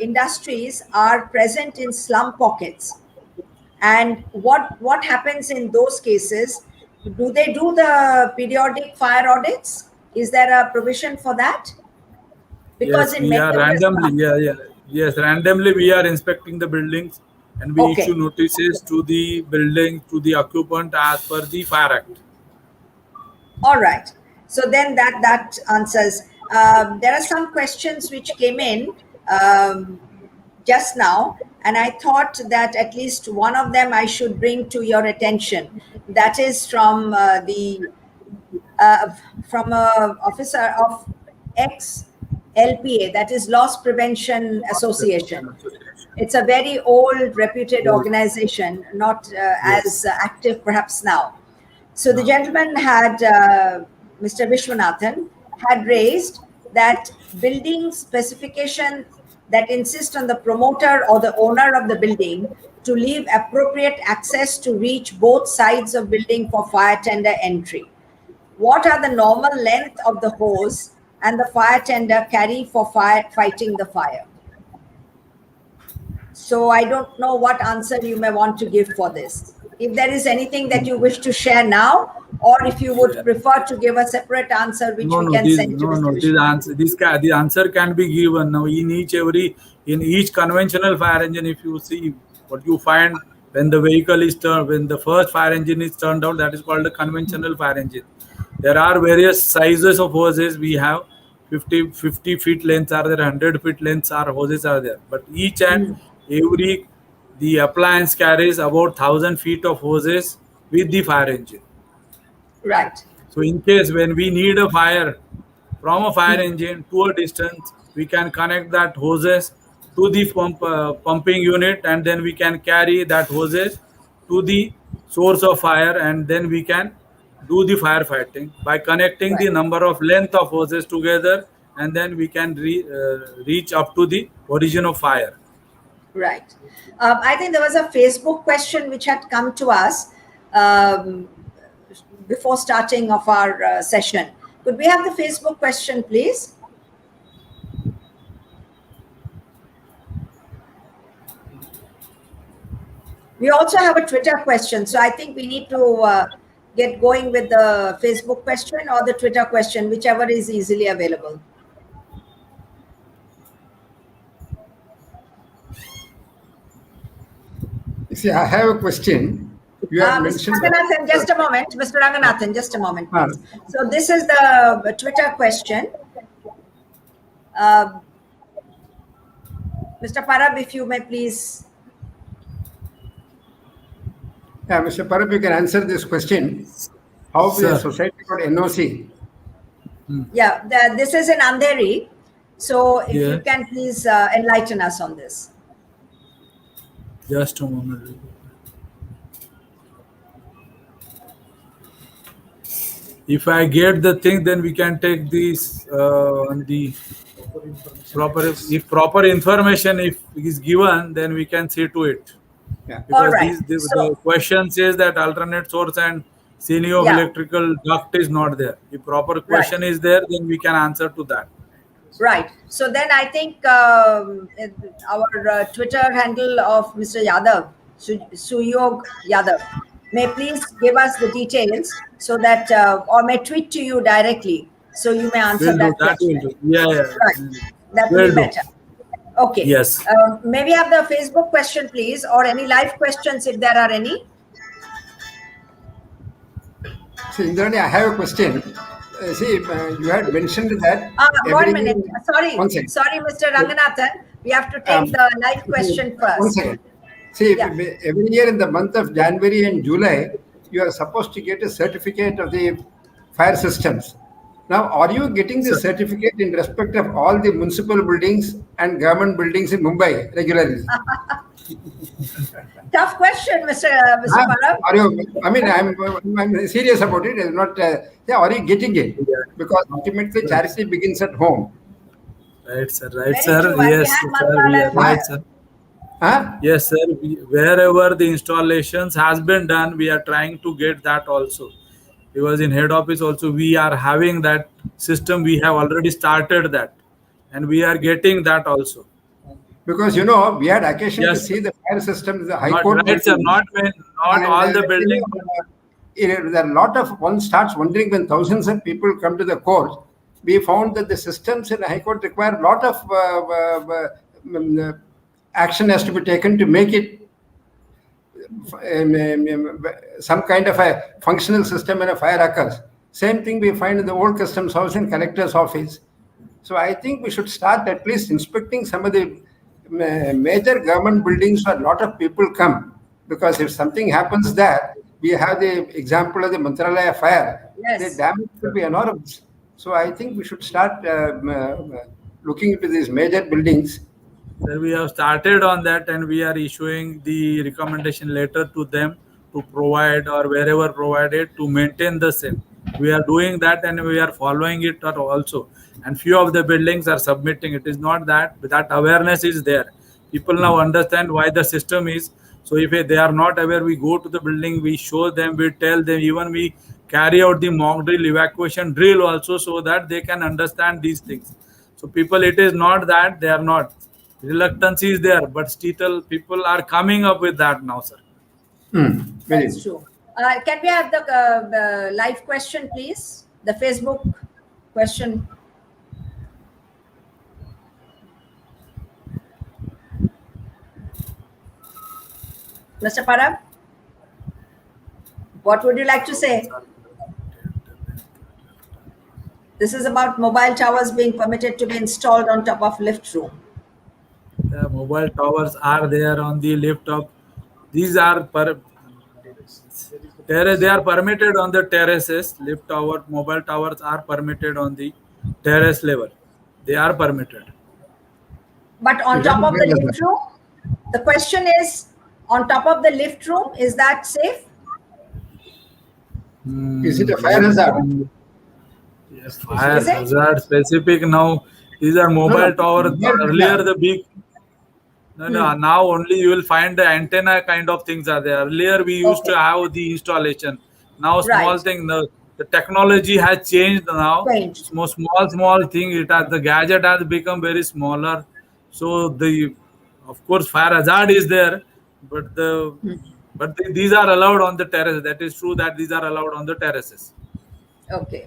industries are present in slum pockets, and what happens in those cases. Do they do the periodic fire audits? Is there a provision for that? Because Yes, in we many are of the randomly, slums. yeah, yeah. Yes, randomly we are inspecting the buildings and we issue Okay. notices to the building, to the occupant as per the Fire Act. All right. So then that answers. There are some questions which came in just now, and I thought that at least one of them I should bring to your attention. That is the uh, from a officer of ex LPA, that is Loss Prevention Association. It's a very old, reputed Old. organization, not Yes. as active perhaps now. So the Now, gentleman had, Mr. Vishwanathan, had raised that building specification that insist on the promoter or the owner of the building to leave appropriate access to reach both sides of building for fire tender entry. What are the normal length of the hose and the fire tender carry for fighting the fire? So I don't know what answer you may want to give for this. If there is anything that you wish to share now, or if you would yeah. prefer to give a separate answer, which No, we no, can this send to no, Mr. no. This Vishwanath. answer, the answer can be given now in each conventional fire engine. If you see what you find when the vehicle is turned, when the first fire engine is turned out, that is called a conventional fire engine. There are various sizes of hoses. We have 50 feet lengths are there, 100 feet lengths are hoses are there. But each and every the appliance carries about 1,000 feet of hoses with the fire engine. Right. So in case when we need a fire from a fire engine to a distance, we can connect that hoses to the pumping unit, and then we can carry that hoses to the source of fire, and then we can do the firefighting by connecting Right. the number of length of hoses together, and then we can reach up to the origin of fire. Right. I think there was a Facebook question which had come to us um, before starting of our session. Could we have the Facebook question, please? We also have a Twitter question. So I think we need to get going with the Facebook question or the Twitter question, whichever is easily available. You see, I have a question. You had Mr. mentioned. Ranganathan, just a moment. Mr. Ranganathan, just a moment, Ah. please. So this is the Twitter question. Mr. Parab, if you may please. Yeah, Mr. Parab, you can answer this question. How the Sir. society got NOC? Yeah, this is in Andheri. So if Yeah. you can please enlighten us on this. Just a moment. If I get the thing, then we can take this on the proper. If proper information if is given, then we can see to it. Yeah. Because All right. the question says that alternate source and senior of Yeah. electrical duct is not there. If proper question Right. is there, then we can answer to that. Right. So then I think our Twitter handle of Mr. Yadav, Suyog Yadav, may please give us the details so that, or may tweet to you directly so you may answer We'll do that that. question. We'll do. Yeah, yeah. Right. That will We'll be do. better. Okay. Yes. May we have the Facebook question, please, or any live questions if there are any? So, Indrani, I have a question. You had mentioned that. 1 minute. Sorry, One second. sorry, Mr. Ranganathan. We have to take the live question One first. second. See, Yeah. every year in the month of January and July, you are supposed to get a certificate of the fire systems. Now, are you getting the certificate in respect of all the municipal buildings and government buildings in Mumbai regularly? Tough question, Mr. Parab. Are you? I mean, I'm serious about it. It's not. Yeah, are you getting it? Because ultimately, charity begins at home. Right, sir. Very Right, sir. true. And we Yes, had sir. Mandala Yeah, fire. right, sir. Huh? Yes, sir. Wherever the installations has been done, we are trying to get that also. Because in head office also we are having that system. We have already started that, and we are getting that also. Because we had occasion to Yes, see the fire system, the High not Court right, sir. building. Not all the building. There are a lot of one starts wondering when thousands of people come to the court. We found that the systems in the High Court require a lot of action has to be taken to make it some kind of a functional system when a fire occurs. Same thing we find in the old customs house and collector's office. So I think we should start at least inspecting some of the major government buildings where a lot of people come. Because if something happens there, we have the example of the Mantralaya fire. Yes. The damage will be enormous. So I think we should start looking into these major buildings. Sir, we have started on that, and we are issuing the recommendation letter to them to provide or wherever provided to maintain the same. We are doing that, and we are following it also. And few of the buildings are submitting. It is not that awareness is there. People now understand why the system is. So if they are not aware, we go to the building, we show them, we tell them, even we carry out the mock drill, evacuation drill also, so that they can understand these things. So people, it is not that they are not. Reluctance is there, but still people are coming up with that now, sir. That's true. Can we have the live question, please? The Facebook question. Mr. Parab, what would you like to say? This is about mobile towers being permitted to be installed on top of lift room. The mobile towers are there on the lift up. These are they are permitted on the terraces. Lift tower, mobile towers are permitted on the terrace level. They are permitted. But on top of the lift room, the question is, on top of the lift room, is that safe? Is it a fire hazard? Yes, fire hazard specific now. These are mobile towers. Earlier the big. No, no. Now only you will find the antenna kind of things are there. Earlier we used Okay. to have the installation. Now small Right. thing. The technology has changed now. Changed. Small thing. It has the gadget has become very smaller. So the of course fire hazard is there, but these are allowed on the terrace. That is true that these are allowed on the terraces. Okay.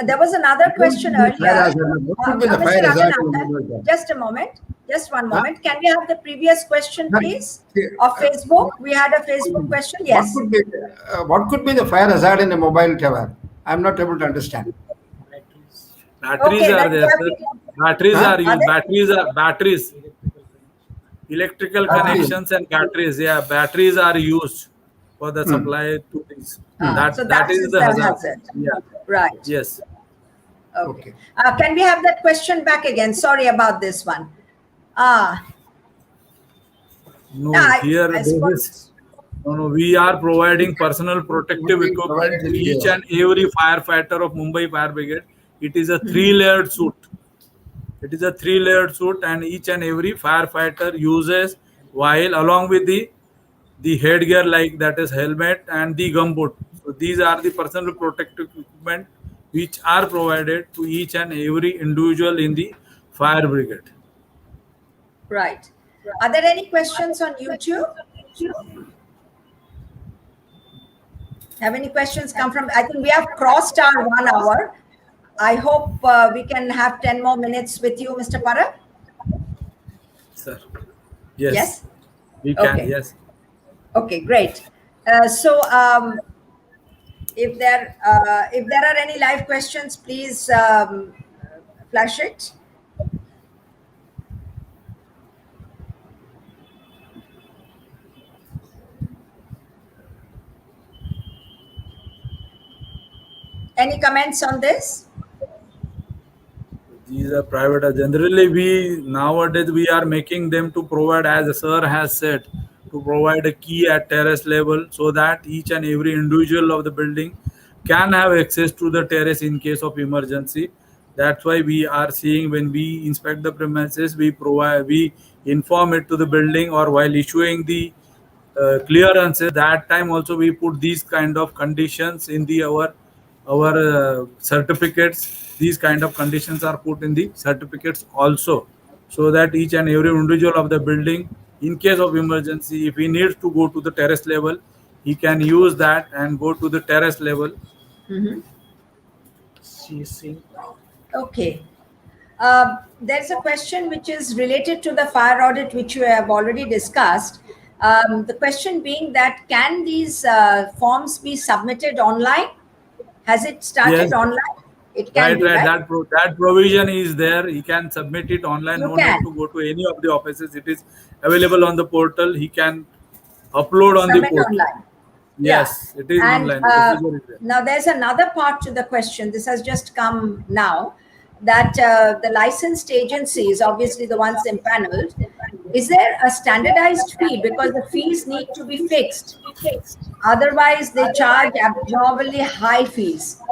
There was another What question could be the fire earlier. hazard? What could be the Mr. fire hazard in the Raghunathan, mobile phone? just a moment. Just one Huh? moment. Can we have the previous question, Huh? please? Okay, Of Facebook? We had a Facebook question. Yes. what could be the fire hazard in a mobile tower? I'm not able to understand. Batteries Okay, then are we there, have sir. to, Batteries Huh? are are used. there? Batteries. Electrical Batteries. connections and batteries. Yeah, batteries are used for the Hmm. supply to things. Hmm. So That that is is the the hazard. hazard. Yeah. Right. Yes. Okay. Okay. Can we have that question back again? Sorry about this one. Ah, No, yeah, here I this is suppose. no. We are providing personal protective Nothing equipment to provided each here. and every firefighter of Mumbai Fire Brigade. It is a three-layered suit. It is a three-layered suit, and each and every firefighter uses while along with the headgear like that is helmet and the gumboot. So these are the personal protective equipment which are provided to each and every individual in the fire brigade. Right. Are there any questions on YouTube? Have any questions come from? I think we have crossed our 1 hour. I hope we can have 10 more minutes with you, Mr. Parab. Sir, yes, Yes? we can. Okay. Yes, Okay, great. So if there are any live questions, please flash it. Any comments on this? these are private. Generally, we nowadays we are making them to provide, as the sir has said, to provide a key at terrace level so that each and every individual of the building can have access to the terrace in case of emergency. That's why we are seeing when we inspect the premises, we inform it to the building or while issuing the clearances. That time also we put these kind of conditions in the our certificates. These kind of conditions are put in the certificates also, so that each and every individual of the building, in case of emergency, if he needs to go to the terrace level, he can use that and go to the terrace level. Mhm. See. Okay. There's a question which is related to the fire audit, which we have already discussed. The question being that can these forms be submitted online? Has it started Yes, online? It can right, be, right. right? That provision is there. He can submit it online. You No need can to go to any of the offices. It is available on the portal. He can upload on the submit portal. online. Yeah. Yes, it is And online. Procedure is there. now there's another part to the question. This has just come now that the licensed agencies, obviously the ones impaneled, is there a standardized fee? Because the fees need to be fixed. Otherwise, they charge abnormally high fees.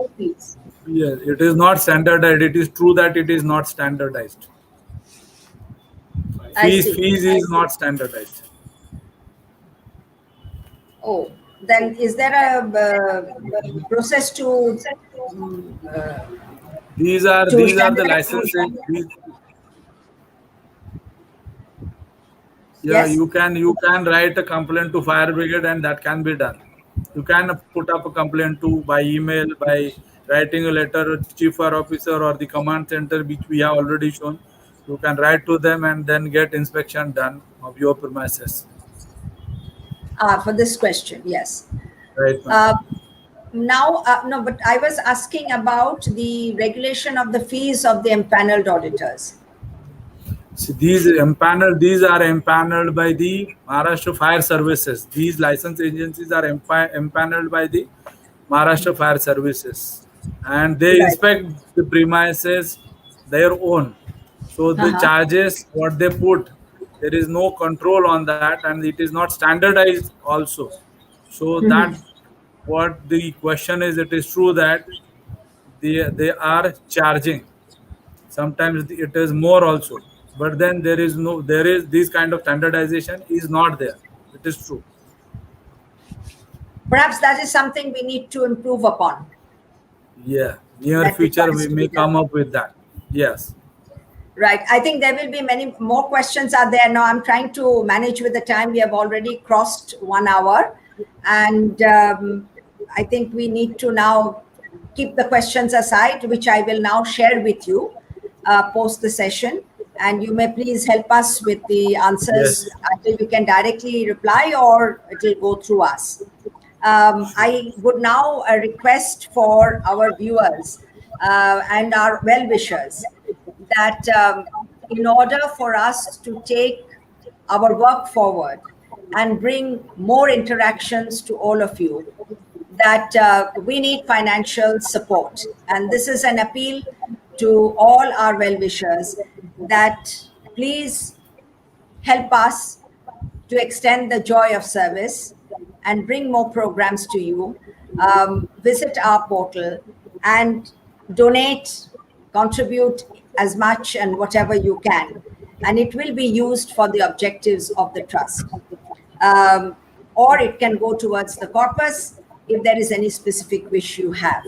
Yes, it is not standardized. It is true that it is not standardized. I see. Fees is not standardized. Oh, then is there a process to These are the standardize? licenses. Yeah, Yes. you can write a complaint to fire brigade and that can be done. You can put up a complaint to by email, by writing a letter to chief fire officer or the command center which we have already shown. You can write to them and then get inspection done of your premises. For this question, yes. Right, ma'am. Uh, no, but I was asking about the regulation of the fees of the empaneled auditors. See, these are empaneled by the Maharashtra Fire Services. These license agencies are empaneled by the Maharashtra Fire Services, and they Right. inspect the premises their own. So the Uh-huh. charges what they put, there is no control on that, and it is not standardized also. So that what the question is, it is true that they are charging. Sometimes it is more also. but then there is this kind of standardization is not there. It is true. Perhaps that is something we need to improve upon. Yeah, near That future requires we to be may done. come up with that. Yes. Right. I think there will be many more questions are there. Now I'm trying to manage with the time. We have already crossed 1 hour. And I think we need to now keep the questions aside, which I will now share with you post the session. And you may please help us with the answers. Yes. Either we can directly reply or it will go through us. I would now request for our viewers and our well-wishers that in order for us to take our work forward and bring more interactions to all of you, that we need financial support. And this is an appeal to all our well-wishers that please help us to extend the joy of service and bring more programs to you. Visit our portal and donate, contribute as much and whatever you can. And it will be used for the objectives of the trust. Or it can go towards the corpus if there is any specific wish you have.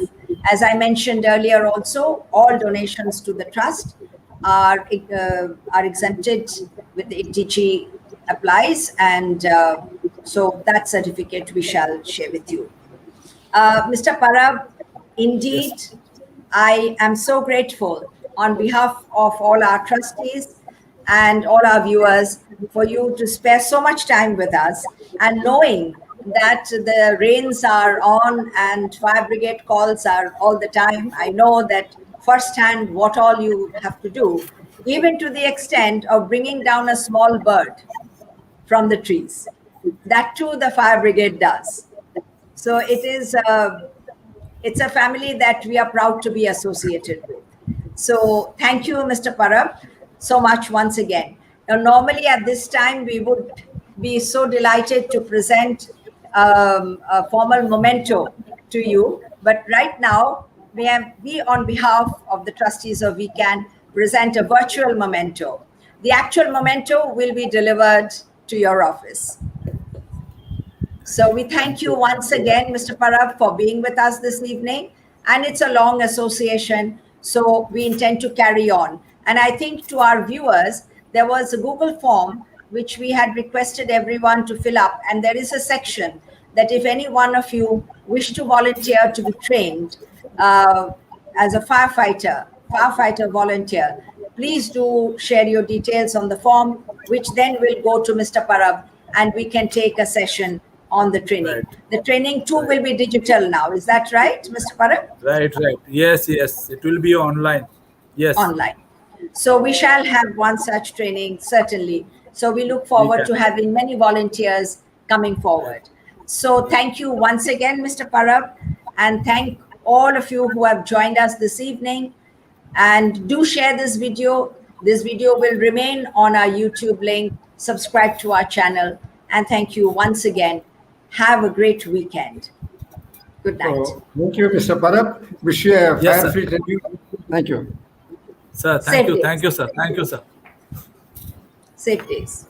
As I mentioned earlier also, all donations to the trust are exempted with the ITG applies, and so that certificate we shall share with you. Mr. Parab, indeed, Yes. I am so grateful on behalf of all our trustees and all our viewers for you to spare so much time with us, and knowing that the rains are on and fire brigade calls are all the time. I know that firsthand what all you have to do, even to the extent of bringing down a small bird from the trees. That too, the fire brigade does. So it's a family that we are proud to be associated with. So thank you, Mr. Parab, so much once again. Now, normally at this time, we would be so delighted to present a formal memento to you. But right now, we on behalf of the trustees of VCAN, present a virtual memento. The actual memento will be delivered to your office. So we thank you once again, Mr. Parab, for being with us this evening. And it's a long association, so we intend to carry on. And I think to our viewers, there was a Google form which we had requested everyone to fill up. And there is a section that if any one of you wish to volunteer to be trained as a firefighter volunteer, please do share your details on the form, which then will go to Mr. Parab, and we can take a session on the training. Right. The training too will be digital now. Is that right, Mr. Parab? Right. Yes. It will be online. Yes. Online. So we shall have one such training, certainly. So we look forward to having many volunteers coming forward. So thank you once again, Mr. Parab, and thank all of you who have joined us this evening. And do share this video. This video will remain on our YouTube link. Subscribe to our channel. And thank you once again. Have a great weekend. Good night. So, thank you, Mr. Parab. Wish you a Yes, sir. fire-free training. Thank you. Sir, Safe thank you, days. sir. Safe days.